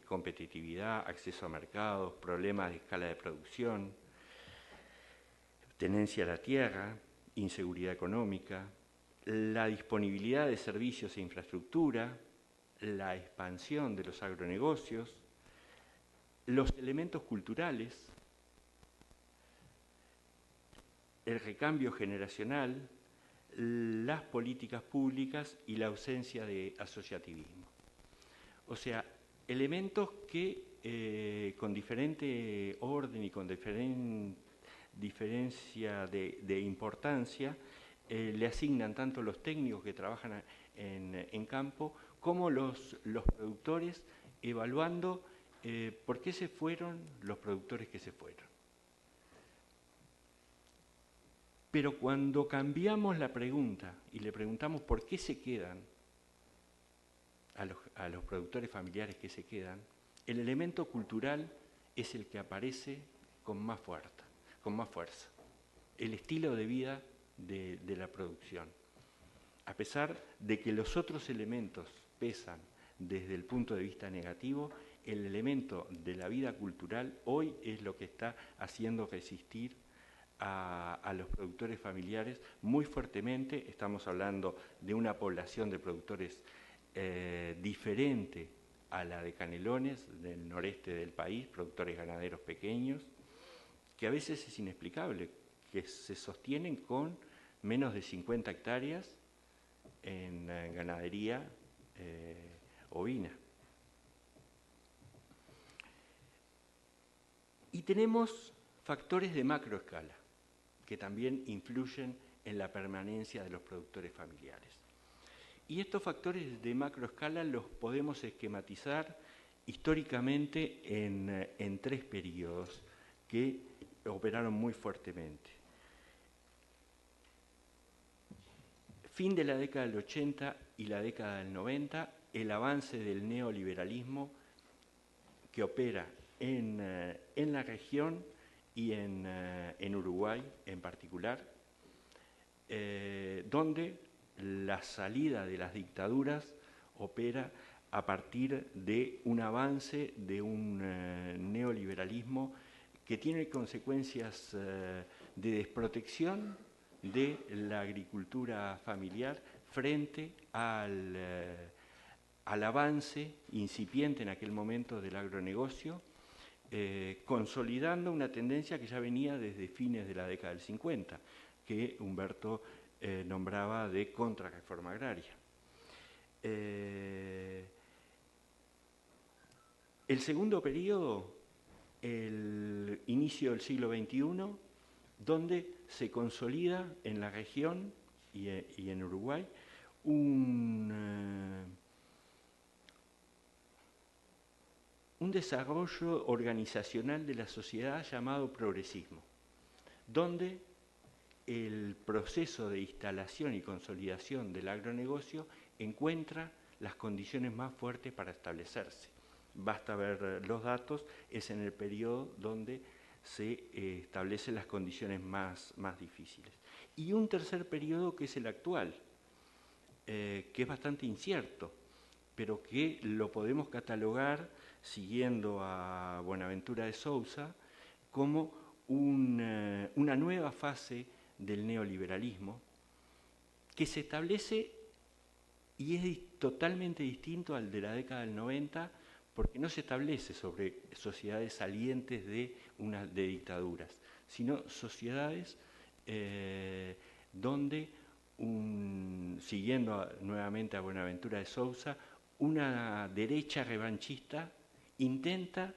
[SPEAKER 5] competitividad, acceso a mercados, problemas de escala de producción, tenencia a la tierra, inseguridad económica, la disponibilidad de servicios e infraestructura, la expansión de los agronegocios, los elementos culturales, el recambio generacional, las políticas públicas y la ausencia de asociativismo. O sea, elementos que con diferente orden y con diferencia de importancia le asignan tanto los técnicos que trabajan en campo como los productores, evaluando por qué se fueron los productores que se fueron. Pero cuando cambiamos la pregunta y le preguntamos por qué se quedan a los productores familiares que se quedan, el elemento cultural es el que aparece con más fuerza. El estilo de vida de la producción. A pesar de que los otros elementos pesan desde el punto de vista negativo, el elemento de la vida cultural hoy es lo que está haciendo resistir a los productores familiares muy fuertemente. Estamos hablando de una población de productores diferente a la de Canelones, del noreste del país, productores ganaderos pequeños, que a veces es inexplicable, que se sostienen con menos de 50 hectáreas en ganadería ovina. Y tenemos factores de macroescala que también influyen en la permanencia de los productores familiares. Y estos factores de macroescala los podemos esquematizar históricamente en 3 periodos que operaron muy fuertemente. Fin de la década del 80 y la década del 90, el avance del neoliberalismo que opera en la región y en Uruguay en particular, donde la salida de las dictaduras opera a partir de un avance de un neoliberalismo que tiene consecuencias de desprotección de la agricultura familiar frente al avance incipiente en aquel momento del agronegocio, consolidando una tendencia que ya venía desde fines de la década del 50, que Humberto nombraba de contrarreforma agraria. El segundo periodo, el inicio del siglo XXI, donde se consolida en la región y en Uruguay un desarrollo organizacional de la sociedad llamado progresismo, donde el proceso de instalación y consolidación del agronegocio encuentra las condiciones más fuertes para establecerse. Basta ver los datos, es en el periodo donde se establecen las condiciones más difíciles. Y un tercer periodo que es el actual, que es bastante incierto, pero que lo podemos catalogar, siguiendo a Buenaventura de Sousa, como una nueva fase del neoliberalismo que se establece y es totalmente distinto al de la década del 90, porque no se establece sobre sociedades salientes de dictaduras, sino sociedades donde, siguiendo nuevamente a Buenaventura de Sousa, una derecha revanchista intenta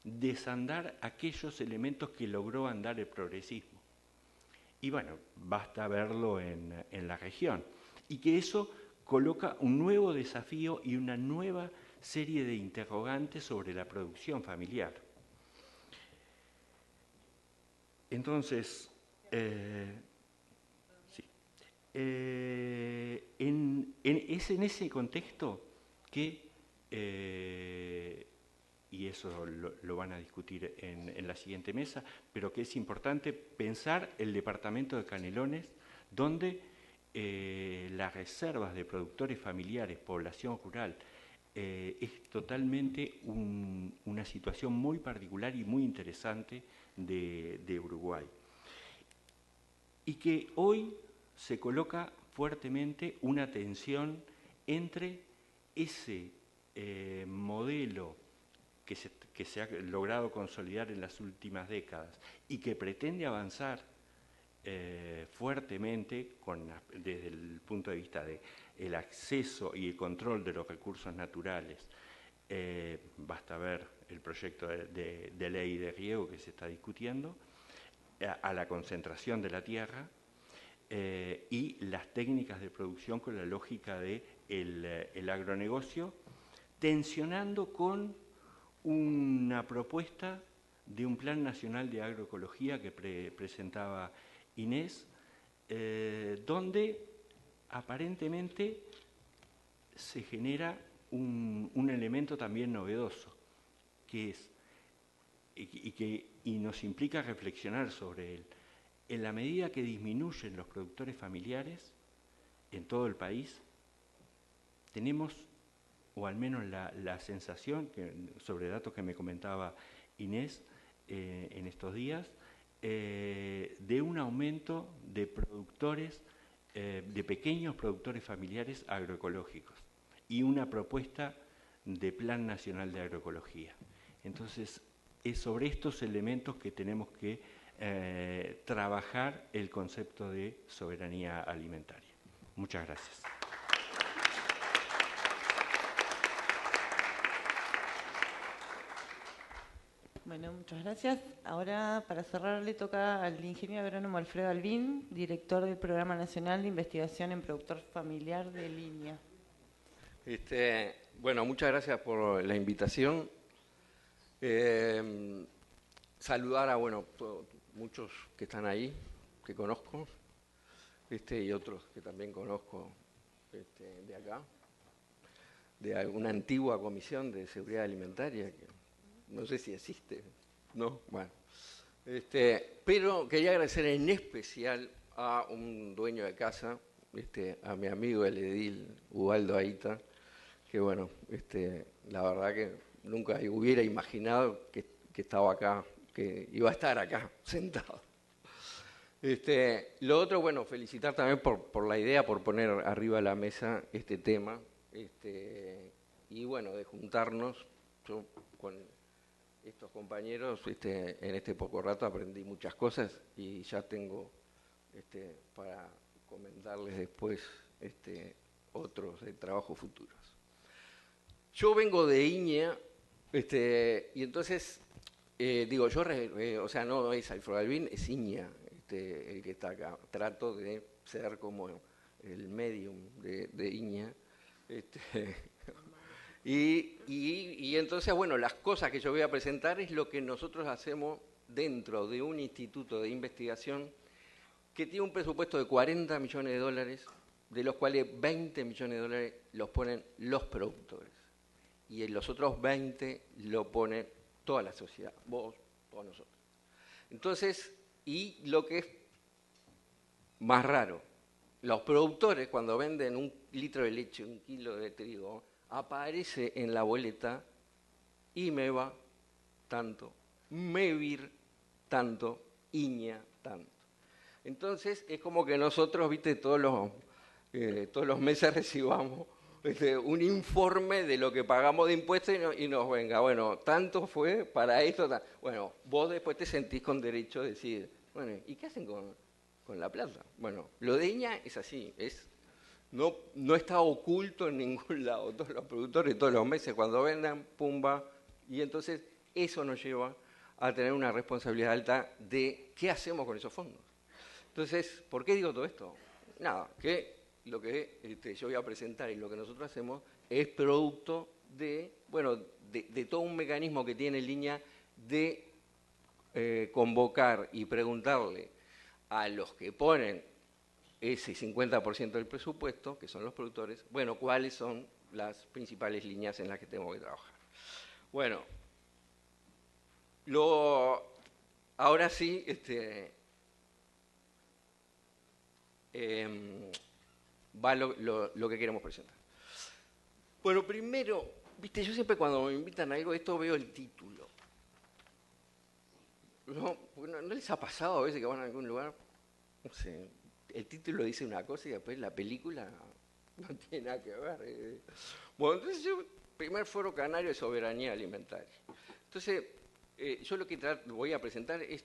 [SPEAKER 5] desandar aquellos elementos que logró andar el progresismo. Y bueno, basta verlo en la región. Y que eso coloca un nuevo desafío y una nueva serie de interrogantes sobre la producción familiar. Entonces, sí. Es en ese contexto que, y eso lo van a discutir en la siguiente mesa, pero que es importante pensar el departamento de Canelones, donde las reservas de productores familiares, población rural, es totalmente una situación muy particular y muy interesante de Uruguay. Y que hoy se coloca fuertemente una tensión entre ese modelo que se ha logrado consolidar en las últimas décadas y que pretende avanzar fuertemente desde el punto de vista del acceso y el control de los recursos naturales. Basta ver el proyecto de ley de riego que se está discutiendo, a la concentración de la tierra y las técnicas de producción con la lógica del agronegocio, tensionando con una propuesta de un Plan Nacional de Agroecología que presentaba Inés, donde aparentemente se genera un elemento también novedoso, que es, y nos implica reflexionar sobre él. En la medida que disminuyen los productores familiares en todo el país, tenemos, o al menos la sensación, sobre datos que me comentaba Inés en estos días, de un aumento de productores, de pequeños productores familiares agroecológicos y una propuesta de Plan Nacional de Agroecología. Entonces, es sobre estos elementos que tenemos que trabajar el concepto de soberanía alimentaria. Muchas gracias.
[SPEAKER 1] Bueno, muchas gracias. Ahora, para cerrar, le toca al ingeniero agrónomo Alfredo Albín, director del Programa Nacional de Investigación en Productor Familiar de Línea.
[SPEAKER 6] Bueno, muchas gracias por la invitación. Saludar a, muchos que están ahí, que conozco, y otros que también conozco de acá, de una antigua comisión de seguridad alimentaria, que no sé si existe, ¿no? Bueno, pero quería agradecer en especial a un dueño de casa, a mi amigo el edil Ubaldo Aita, que la verdad que nunca hubiera imaginado que estaba acá, que iba a estar acá sentado. Lo otro, felicitar también por la idea, por poner arriba de la mesa este tema, y de juntarnos. Yo con estos compañeros, en este poco rato aprendí muchas cosas y ya tengo para comentarles después otros de trabajos futuros. Yo vengo de Iña, y entonces, no es Alfredo Albín, es Iña el que está acá. Trato de ser como el medium de Iña. Y entonces, las cosas que yo voy a presentar es lo que nosotros hacemos dentro de un instituto de investigación que tiene un presupuesto de $40 millones, de los cuales $20 millones los ponen los productores. Y en los otros 20 lo pone toda la sociedad, vos, todos nosotros. Entonces, y lo que es más raro, los productores cuando venden 1 litro de leche, 1 kilo de trigo, aparece en la boleta IMEVA tanto, MEVIR tanto, IñA tanto. Entonces, es como que nosotros, todos los meses recibamos un informe de lo que pagamos de impuestos y nos venga, tanto fue para esto. Vos después te sentís con derecho a decir, ¿y qué hacen con la plata? Lo de Iña es así, no está oculto en ningún lado. Todos los productores todos los meses cuando vendan, pumba, y entonces eso nos lleva a tener una responsabilidad alta de qué hacemos con esos fondos. Entonces, ¿por qué digo todo esto? Nada, que lo que yo voy a presentar y lo que nosotros hacemos es producto de todo un mecanismo que tiene Línea de convocar y preguntarle a los que ponen ese 50% del presupuesto, que son los productores, cuáles son las principales líneas en las que tenemos que trabajar. Ahora sí, va lo que queremos presentar. Primero, yo siempre cuando me invitan a algo de esto veo el título. ¿No les ha pasado a veces que van a algún lugar? No sé, el título dice una cosa y después la película no tiene nada que ver. Entonces primer Foro Canario de Soberanía Alimentaria. Entonces, yo lo que voy a presentar es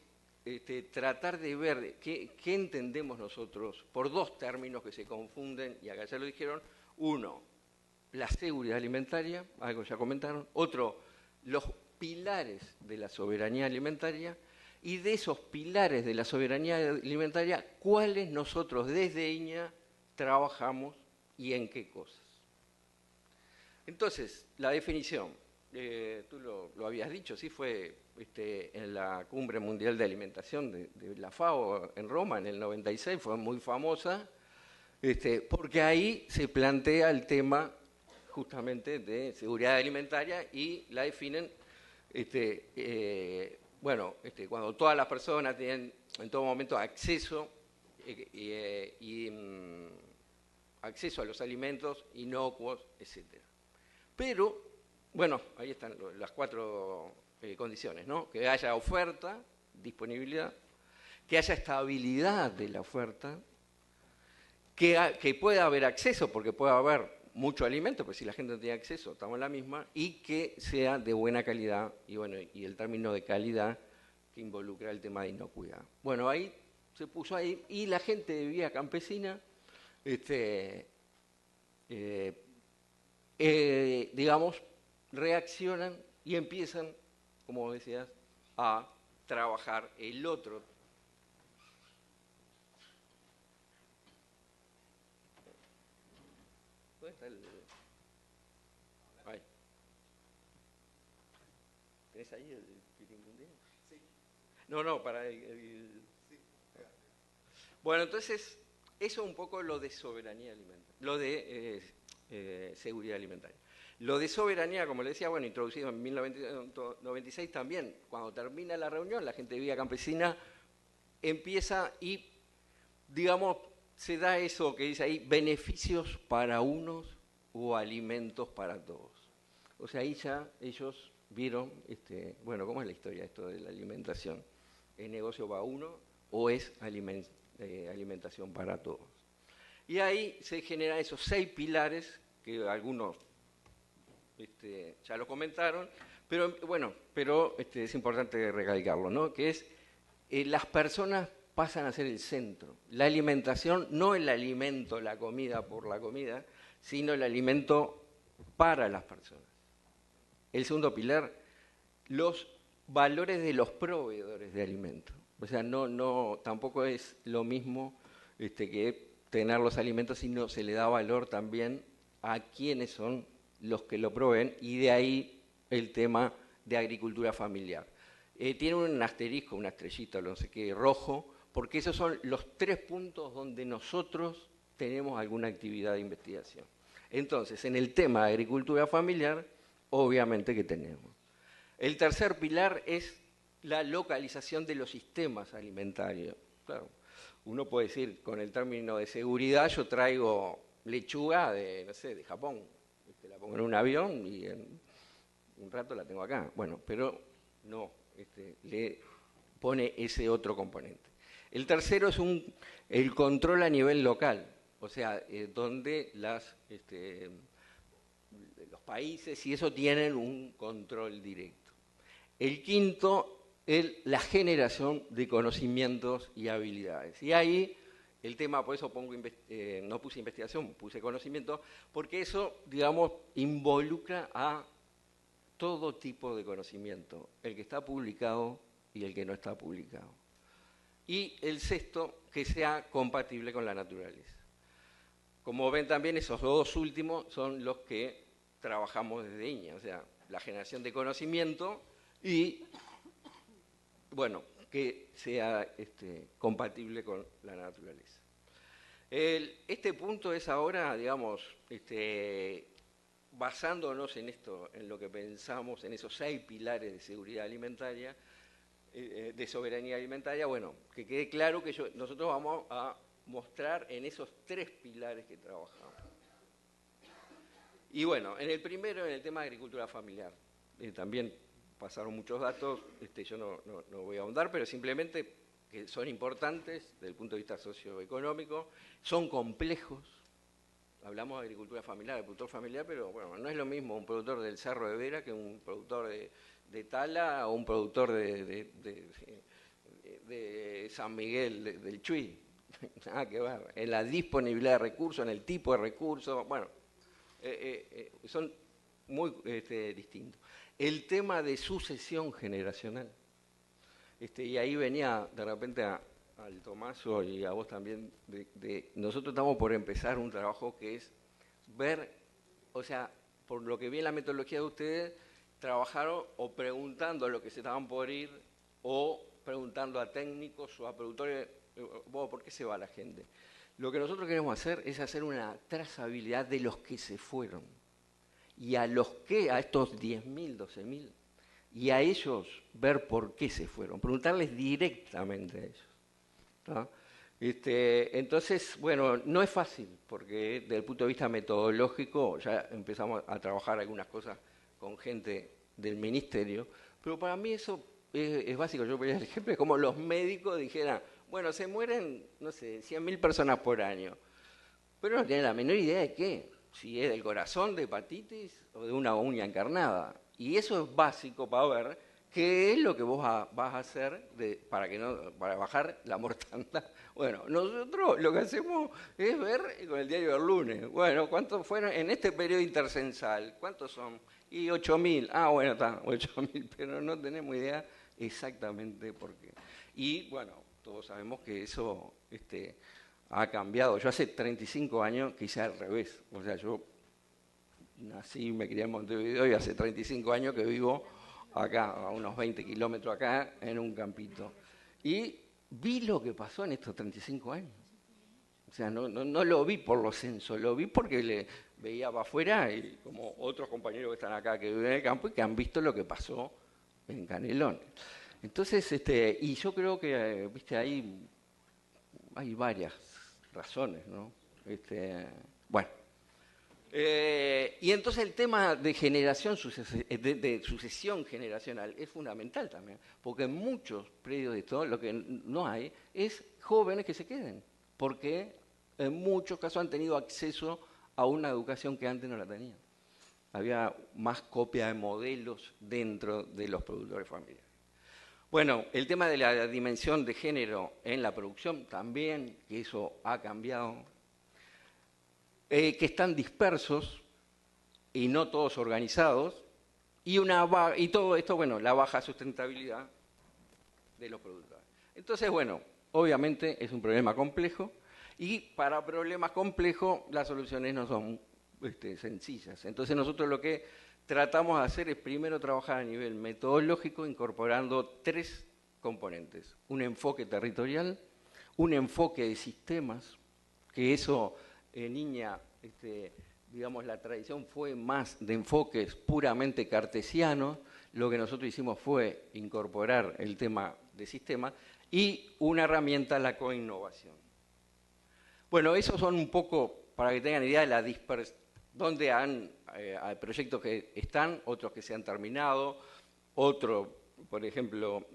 [SPEAKER 6] tratar de ver qué entendemos nosotros por dos términos que se confunden, y acá ya lo dijeron. Uno, la seguridad alimentaria, algo ya comentaron. Otro, los pilares de la soberanía alimentaria. Y de esos pilares de la soberanía alimentaria, ¿cuáles nosotros desde Iña trabajamos y en qué cosas? Entonces, la definición, tú lo habías dicho, sí, fue en la Cumbre Mundial de Alimentación de la FAO en Roma en el 96, fue muy famosa, porque ahí se plantea el tema justamente de seguridad alimentaria y la definen, cuando todas las personas tienen en todo momento acceso acceso a los alimentos inocuos, etc. Pero, bueno, ahí están las 4 condiciones, ¿no? Que haya oferta, disponibilidad, que haya estabilidad de la oferta, que pueda haber acceso, porque puede haber mucho alimento, pues si la gente no tiene acceso, estamos en la misma, y que sea de buena calidad, y bueno, y el término de calidad que involucra el tema de inocuidad. Bueno, ahí se puso ahí, y la gente de vía campesina, digamos, reaccionan y empiezan, como decías, a trabajar el otro. ¿Dónde está el...? Ahí. ¿Tenés ahí el piringuindín? Sí. No, para el... Sí. Bueno, entonces, eso es un poco lo de soberanía alimentaria, lo de seguridad alimentaria. Lo de soberanía, como le decía, bueno, introducido en 1996 también, cuando termina la reunión, la gente de vía campesina empieza y, digamos, se da eso que dice ahí, beneficios para unos o alimentos para todos. O sea, ahí ya ellos vieron, bueno, ¿cómo es la historia esto de la alimentación? ¿Es negocio para uno o es alimentación para todos? Y ahí se generan esos 6 pilares, que algunos ya lo comentaron, pero bueno, es importante recalcarlo, ¿no? Que es, las personas pasan a ser el centro. La alimentación, no el alimento, la comida por la comida, sino el alimento para las personas. El segundo pilar, los valores de los proveedores de alimentos. O sea, tampoco es lo mismo que tener los alimentos, sino se le da valor también a quienes son los que lo proveen, y de ahí el tema de agricultura familiar. Tiene un asterisco, una estrellita, no sé qué, rojo, porque esos son los 3 puntos donde nosotros tenemos alguna actividad de investigación. Entonces, en el tema de agricultura familiar, obviamente que tenemos. El tercer pilar es la localización de los sistemas alimentarios. Claro, uno puede decir, con el término de seguridad, yo traigo lechuga de Japón. La pongo en un avión y en un rato la tengo acá. Bueno, pero no, le pone ese otro componente. El tercero es el control a nivel local, o sea, donde los países y eso tienen un control directo. El quinto es la generación de conocimientos y habilidades. Y ahí el tema, por eso no puse investigación, puse conocimiento, porque eso, digamos, involucra a todo tipo de conocimiento, el que está publicado y el que no está publicado. Y el sexto, que sea compatible con la naturaleza. Como ven también, esos 2 últimos son los que trabajamos desde INEA, o sea, la generación de conocimiento y, bueno, que sea compatible con la naturaleza. Este punto es ahora, digamos, basándonos en esto, en lo que pensamos, en esos 6 pilares de seguridad alimentaria, de soberanía alimentaria, bueno, que quede claro que nosotros vamos a mostrar en esos 3 pilares que trabajamos. Y bueno, en el primero, en el tema de agricultura familiar, también pasaron muchos datos, yo no voy a ahondar, pero simplemente que son importantes desde el punto de vista socioeconómico, son complejos. Hablamos de agricultura familiar, de productor familiar, pero bueno, no es lo mismo un productor del Cerro de Vera que un productor de Tala o un productor de San Miguel, del Chuy. Nada que ver. En la disponibilidad de recursos, en el tipo de recursos, bueno, son muy distintos. El tema de sucesión generacional. Y ahí venía de repente al Tomaso y a vos también, nosotros estamos por empezar un trabajo que es ver, o sea, por lo que vi en la metodología de ustedes, trabajaron o preguntando a los que se estaban por ir o preguntando a técnicos o a productores, ¿por qué se va la gente? Lo que nosotros queremos hacer es hacer una trazabilidad de los que se fueron. y a estos 10.000, 12.000, y a ellos ver por qué se fueron, preguntarles directamente a ellos, ¿no? Entonces, bueno, no es fácil, porque desde el punto de vista metodológico ya empezamos a trabajar algunas cosas con gente del ministerio, pero para mí eso es básico. Yo ponía el ejemplo de cómo los médicos dijeran, bueno, se mueren, no sé, 100.000 personas por año, pero no tienen la menor idea de qué, si es del corazón, de hepatitis o de una uña encarnada. Y eso es básico para ver qué es lo que vos vas a hacer para bajar la mortandad. Bueno, nosotros lo que hacemos es ver con el diario del lunes, bueno, ¿cuántos fueron en este periodo intercensal? ¿Cuántos son? Y 8.000. Ah, bueno, está, 8.000, pero no tenemos idea exactamente por qué. Y bueno, todos sabemos que eso ha cambiado. Yo hace 35 años que hice al revés. O sea, yo nací, me crié en Montevideo y hace 35 años que vivo acá, a unos 20 kilómetros acá, en un campito. Y vi lo que pasó en estos 35 años. O sea, no lo vi por los censos, lo vi porque le veía para afuera y como otros compañeros que están acá que viven en el campo y que han visto lo que pasó en Canelones. Entonces, y yo creo que, viste, hay varias razones, ¿no? Bueno. Y entonces el tema de generación, de sucesión generacional es fundamental también, porque en muchos predios de todo lo que no hay es jóvenes que se queden, porque en muchos casos han tenido acceso a una educación que antes no la tenían. Había más copia de modelos dentro de los productores familiares. Bueno, el tema de la dimensión de género en la producción también, que eso ha cambiado. Que están dispersos y no todos organizados, y todo esto, bueno, la baja sustentabilidad de los productores. Entonces, bueno, obviamente es un problema complejo, y para problemas complejos las soluciones no son sencillas. Entonces nosotros lo que tratamos de hacer es primero trabajar a nivel metodológico incorporando 3 componentes: un enfoque territorial, un enfoque de sistemas, que eso Niña, digamos, la tradición fue más de enfoques puramente cartesianos. Lo que nosotros hicimos fue incorporar el tema de sistemas y una herramienta, la coinnovación. Bueno, esos son un poco, para que tengan idea de la dispersión, donde hay proyectos que están, otros que se han terminado, otro, por ejemplo,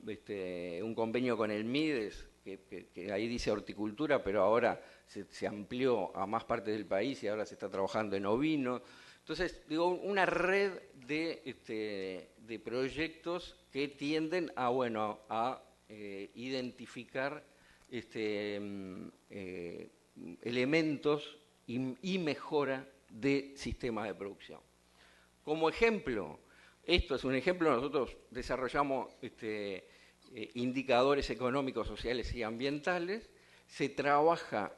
[SPEAKER 6] un convenio con el MIDES, que ahí dice horticultura, pero ahora se amplió a más partes del país y ahora se está trabajando en ovino. Entonces, digo, una red de proyectos que tienden a identificar elementos y mejora de sistemas de producción. Como ejemplo, esto es un ejemplo, nosotros desarrollamos indicadores económicos, sociales y ambientales, se trabaja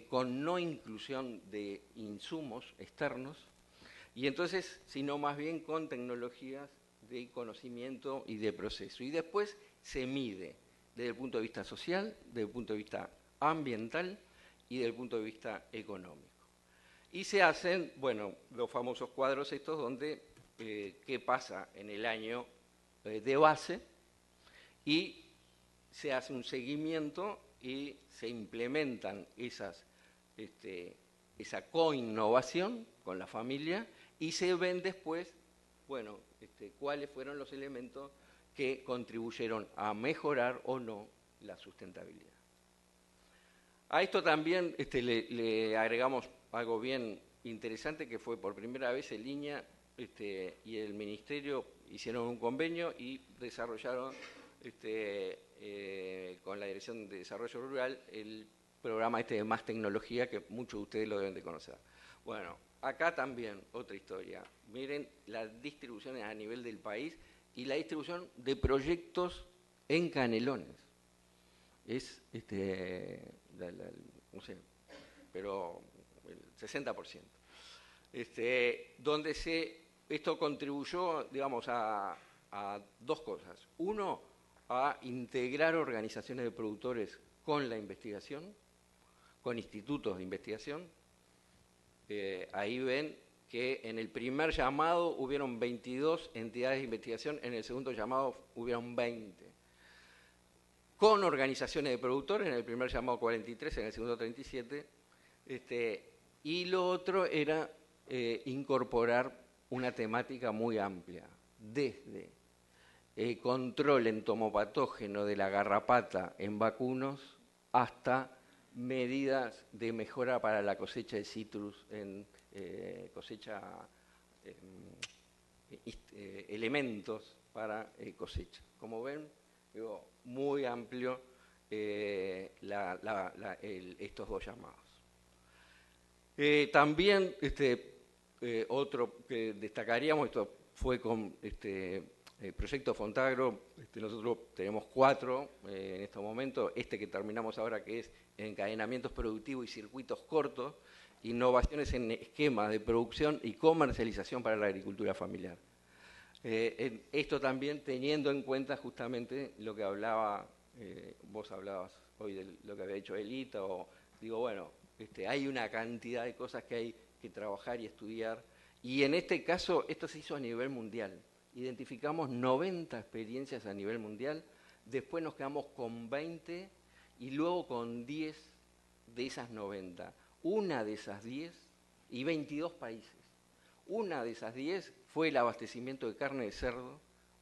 [SPEAKER 6] con no inclusión de insumos externos, y entonces, sino más bien con tecnologías de conocimiento y de proceso. Y después se mide desde el punto de vista social, desde el punto de vista ambiental y desde el punto de vista económico. Y se hacen, bueno, los famosos cuadros estos donde qué pasa en el año de base, y se hace un seguimiento y se implementan esa coinnovación con la familia, y se ven después, bueno, cuáles fueron los elementos que contribuyeron a mejorar o no la sustentabilidad. A esto también le agregamos algo bien interesante, que fue por primera vez el INEA y el Ministerio hicieron un convenio y desarrollaron con la Dirección de Desarrollo Rural el programa de Más Tecnología, que muchos de ustedes lo deben de conocer. Bueno, acá también otra historia. Miren las distribuciones a nivel del país y la distribución de proyectos en Canelones. Es, no sé, pero el 60%. Donde esto contribuyó, digamos, a 2 cosas. Uno, a integrar organizaciones de productores con la investigación, con institutos de investigación. Ahí ven que en el primer llamado hubieron 22 entidades de investigación, en el segundo llamado hubieron 20. Con organizaciones de productores, en el primer llamado 43, en el segundo 37. Y lo otro era incorporar una temática muy amplia, desde control entomopatógeno de la garrapata en vacunos hasta medidas de mejora para la cosecha de citrus en elementos para cosecha. Como ven, digo, muy amplio estos dos llamados. También otro que destacaríamos, esto fue con el proyecto Fontagro. Nosotros tenemos 4 en estos momentos, que terminamos ahora, que es encadenamientos productivos y circuitos cortos, innovaciones en esquemas de producción y comercialización para la agricultura familiar. Esto también teniendo en cuenta justamente lo que hablaba, vos hablabas hoy de lo que había hecho Elita, o digo, bueno, hay una cantidad de cosas que hay que trabajar y estudiar, y en este caso esto se hizo a nivel mundial. Identificamos 90 experiencias a nivel mundial, después nos quedamos con 20 y luego con 10 de esas 90. Una de esas 10 y 22 países. Una de esas 10 fue el abastecimiento de carne de cerdo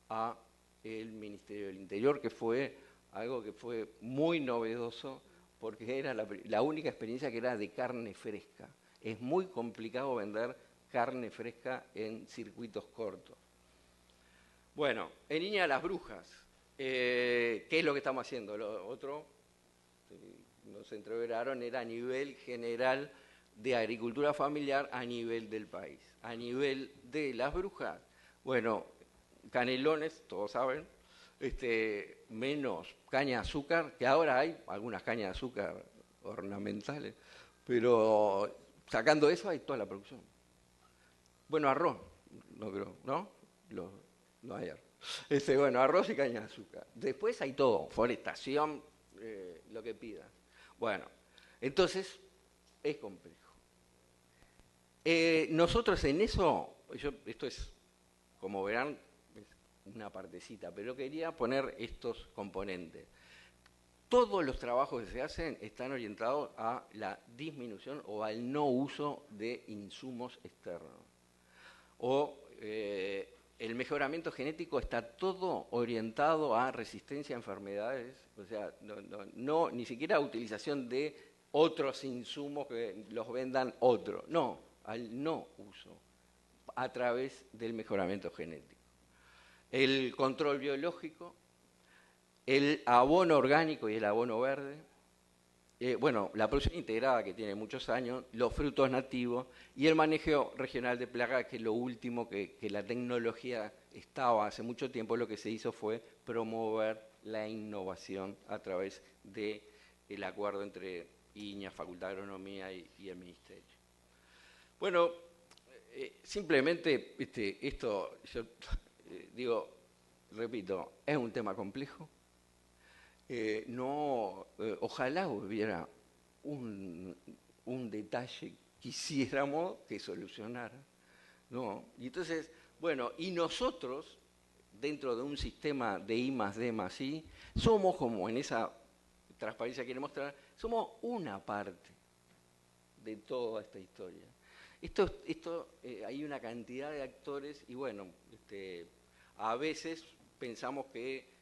[SPEAKER 6] a el Ministerio del Interior, que fue algo que fue muy novedoso porque era la única experiencia que era de carne fresca. Es muy complicado vender carne fresca en circuitos cortos. Bueno, en línea de las brujas, ¿qué es lo que estamos haciendo? Lo otro, nos entreveraron, era a nivel general de agricultura familiar a nivel del país. A nivel de las brujas, bueno, canelones, todos saben, menos caña de azúcar, que ahora hay algunas cañas de azúcar ornamentales, pero sacando eso hay toda la producción. Bueno, arroz, no creo, ¿no? No hay arroz. Bueno, arroz y caña de azúcar. Después hay todo, forestación, lo que pidas. Bueno, entonces es complejo. Nosotros en eso, esto es, como verán, es una partecita, pero quería poner estos componentes. Todos los trabajos que se hacen están orientados a la disminución o al no uso de insumos externos. El mejoramiento genético está todo orientado a resistencia a enfermedades, o sea, no ni siquiera a utilización de otros insumos que los vendan otros, no, al no uso, a través del mejoramiento genético. El control biológico, el abono orgánico y el abono verde, la producción integrada, que tiene muchos años, los frutos nativos y el manejo regional de plagas, que es lo último que la tecnología estaba hace mucho tiempo. Lo que se hizo fue promover la innovación a través del acuerdo entre INEA, Facultad de Agronomía y el Ministerio. Bueno, simplemente esto, yo digo, repito, es un tema complejo. Ojalá hubiera un detalle que quisiéramos que solucionara, ¿no? Y entonces, bueno, y nosotros, dentro de un sistema de I+D+I, somos, como en esa transparencia que quiero mostrar, somos una parte de toda esta historia. Hay una cantidad de actores y bueno, a veces pensamos que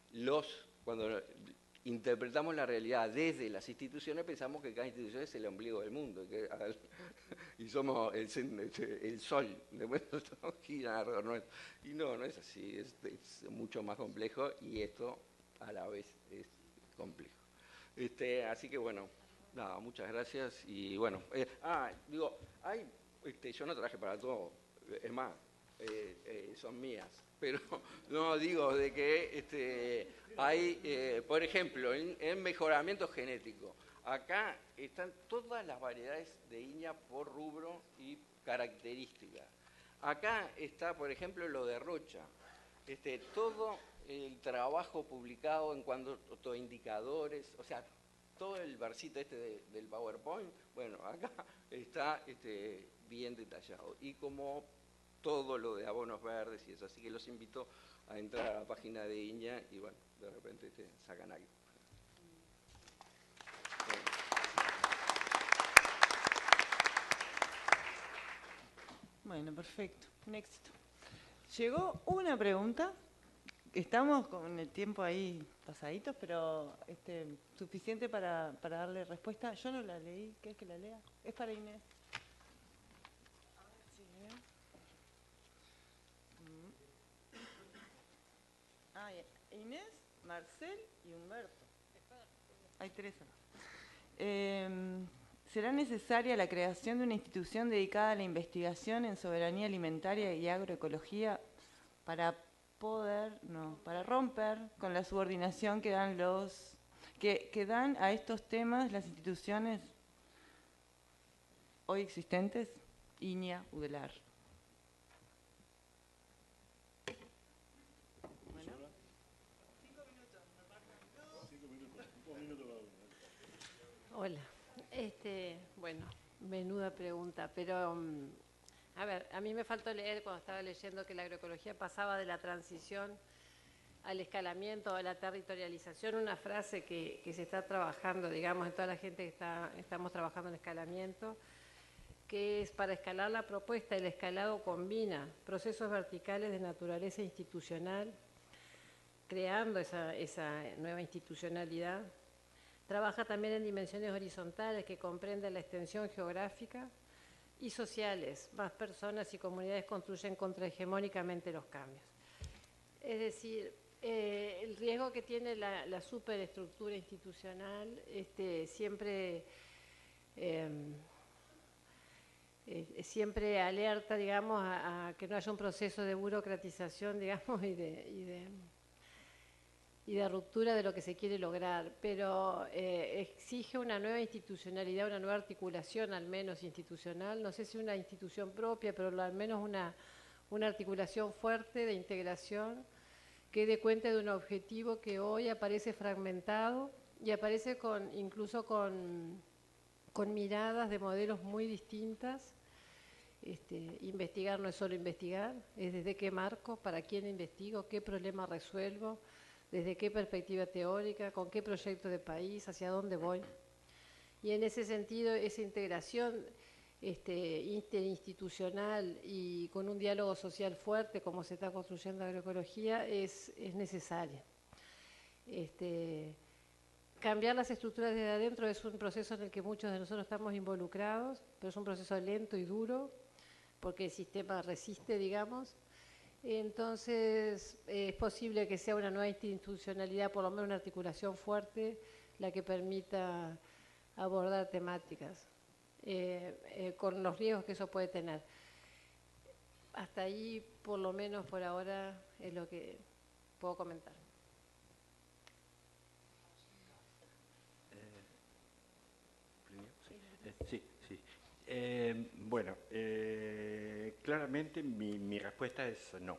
[SPEAKER 6] cuando interpretamos la realidad desde las instituciones, pensamos que cada institución es el ombligo del mundo y somos el sol, después todos giran alrededor nuestro. Y no es así, es mucho más complejo y esto a la vez es complejo. Así que bueno, nada, muchas gracias y bueno, yo no traje para todo, es más, son mías, pero no digo de que hay, por ejemplo, en mejoramiento genético, acá están todas las variedades de INEA por rubro y características. Acá está, por ejemplo, lo de Rocha, todo el trabajo publicado en cuanto a indicadores, o sea, todo el versito del PowerPoint, bueno, acá está bien detallado. Y como todo lo de abonos verdes y eso, así que los invito a entrar a la página de INEA y bueno, de repente te sacan algo.
[SPEAKER 1] Bueno, perfecto. Un éxito. Llegó una pregunta. Estamos con el tiempo ahí pasaditos, pero suficiente para darle respuesta. Yo no la leí. ¿Querés que la lea? Es para Inés. A ver si leo. Inés, Marcel y Humberto. Hay 3 acá. ¿Será necesaria la creación de una institución dedicada a la investigación en soberanía alimentaria y agroecología para romper con la subordinación que dan que dan a estos temas las instituciones hoy existentes? INEA, UDELAR. Bueno. 5 minutos.
[SPEAKER 2] Hola. Bueno, menuda pregunta, pero a ver, a mí me faltó leer cuando estaba leyendo que la agroecología pasaba de la transición al escalamiento, a la territorialización, una frase que se está trabajando, digamos, en toda la gente que estamos trabajando en escalamiento, que es para escalar la propuesta. El escalado combina procesos verticales de naturaleza institucional, creando esa nueva institucionalidad. Trabaja también en dimensiones horizontales que comprenden la extensión geográfica y sociales. Más personas y comunidades construyen contrahegemónicamente los cambios. Es decir, el riesgo que tiene la superestructura institucional siempre alerta, digamos, a que no haya un proceso de burocratización, digamos, y de ruptura de lo que se quiere lograr, pero exige una nueva institucionalidad, una nueva articulación al menos institucional, no sé si una institución propia, pero al menos una articulación fuerte de integración que dé cuenta de un objetivo que hoy aparece fragmentado y aparece incluso con miradas de modelos muy distintas. Investigar no es solo investigar, es desde qué marco, para quién investigo, qué problema resuelvo, desde qué perspectiva teórica, con qué proyecto de país, hacia dónde voy. Y en ese sentido, esa integración interinstitucional y con un diálogo social fuerte, como se está construyendo la agroecología, es necesaria. Cambiar las estructuras desde adentro es un proceso en el que muchos de nosotros estamos involucrados, pero es un proceso lento y duro, porque el sistema resiste, digamos. Entonces, es posible que sea una nueva institucionalidad, por lo menos una articulación fuerte, la que permita abordar temáticas, con los riesgos que eso puede tener. Hasta ahí, por lo menos por ahora, es lo que puedo comentar.
[SPEAKER 5] Sí. Bueno, claramente mi respuesta es no.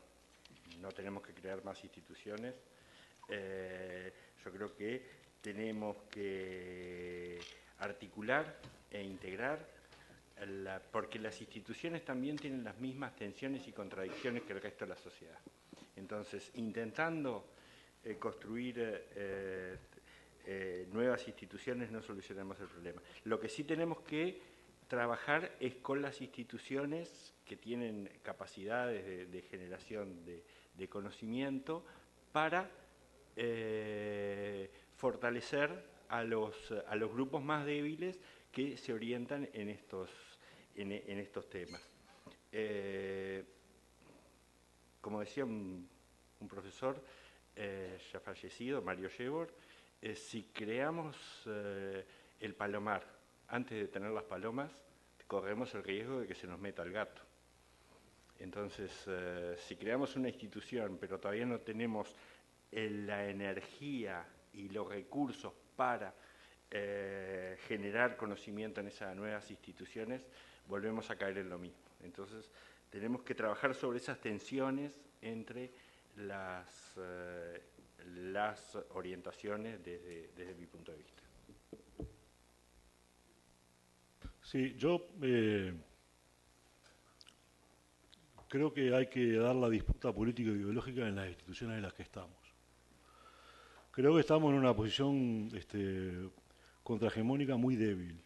[SPEAKER 5] No tenemos que crear más instituciones. Yo creo que tenemos que articular e integrar, porque las instituciones también tienen las mismas tensiones y contradicciones que el resto de la sociedad. Entonces, intentando construir nuevas instituciones no solucionamos el problema. Lo que sí tenemos que trabajar es con las instituciones que tienen capacidades de generación de conocimiento para fortalecer a los grupos más débiles que se orientan en estos temas. Como decía un profesor ya fallecido, Mario Yebor, si creamos el palomar antes de tener las palomas, corremos el riesgo de que se nos meta el gato. Entonces, si creamos una institución, pero todavía no tenemos la energía y los recursos para generar conocimiento en esas nuevas instituciones, volvemos a caer en lo mismo. Entonces, tenemos que trabajar sobre esas tensiones entre las orientaciones desde mi punto de vista.
[SPEAKER 3] Sí, yo creo que hay que dar la disputa política e ideológica en las instituciones en las que estamos. Creo que estamos en una posición contrahegemónica muy débil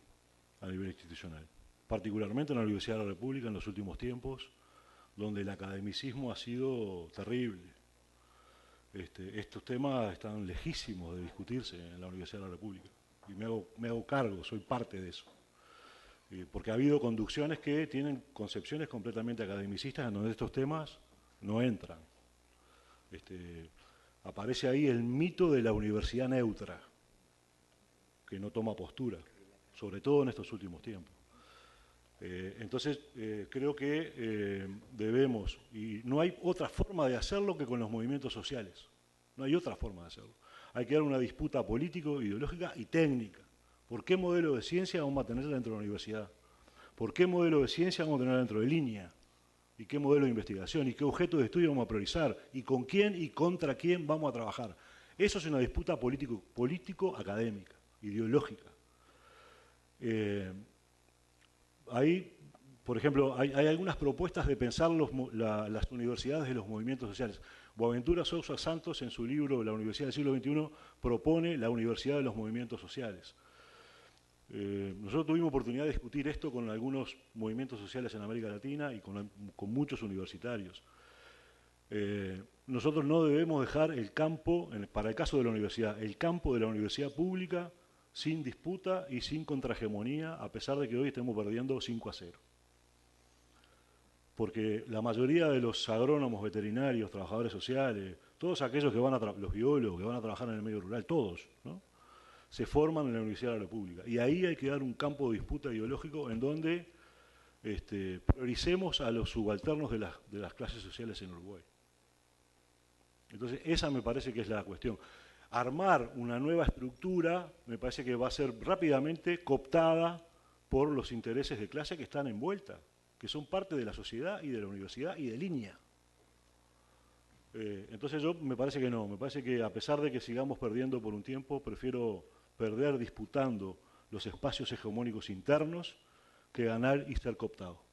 [SPEAKER 3] a nivel institucional, particularmente en la Universidad de la República en los últimos tiempos, donde el academicismo ha sido terrible. Estos temas están lejísimos de discutirse en la Universidad de la República, y me hago cargo, soy parte de eso. Porque ha habido conducciones que tienen concepciones completamente academicistas en donde estos temas no entran. Aparece ahí el mito de la universidad neutra, que no toma postura, sobre todo en estos últimos tiempos. Entonces, creo que debemos, y no hay otra forma de hacerlo que con los movimientos sociales, no hay otra forma de hacerlo. Hay que dar una disputa político, ideológica y técnica. ¿Por qué modelo de ciencia vamos a tener dentro de la universidad? ¿Por qué modelo de ciencia vamos a tener dentro de línea? ¿Y qué modelo de investigación? ¿Y qué objeto de estudio vamos a priorizar? ¿Y con quién y contra quién vamos a trabajar? Eso es una disputa político-académica, ideológica. Ahí, por ejemplo, hay algunas propuestas de pensar las universidades de los movimientos sociales. Boaventura Sousa Santos, en su libro La Universidad del Siglo XXI, propone la Universidad de los Movimientos Sociales. Nosotros tuvimos oportunidad de discutir esto con algunos movimientos sociales en América Latina y con muchos universitarios. Nosotros no debemos dejar el campo, para el caso de la universidad, el campo de la universidad pública sin disputa y sin contrahegemonía, a pesar de que hoy estemos perdiendo 5-0. Porque la mayoría de los agrónomos, veterinarios, trabajadores sociales, todos aquellos que los biólogos que van a trabajar en el medio rural, todos, ¿no?, se forman en la Universidad de la República. Y ahí hay que dar un campo de disputa ideológico en donde prioricemos a los subalternos de las clases sociales en Uruguay. Entonces, esa me parece que es la cuestión. Armar una nueva estructura me parece que va a ser rápidamente cooptada por los intereses de clase que están envueltas, que son parte de la sociedad y de la universidad y de línea. Entonces me parece que no, me parece que a pesar de que sigamos perdiendo por un tiempo, prefiero perder disputando los espacios hegemónicos internos que ganar y ser cooptado.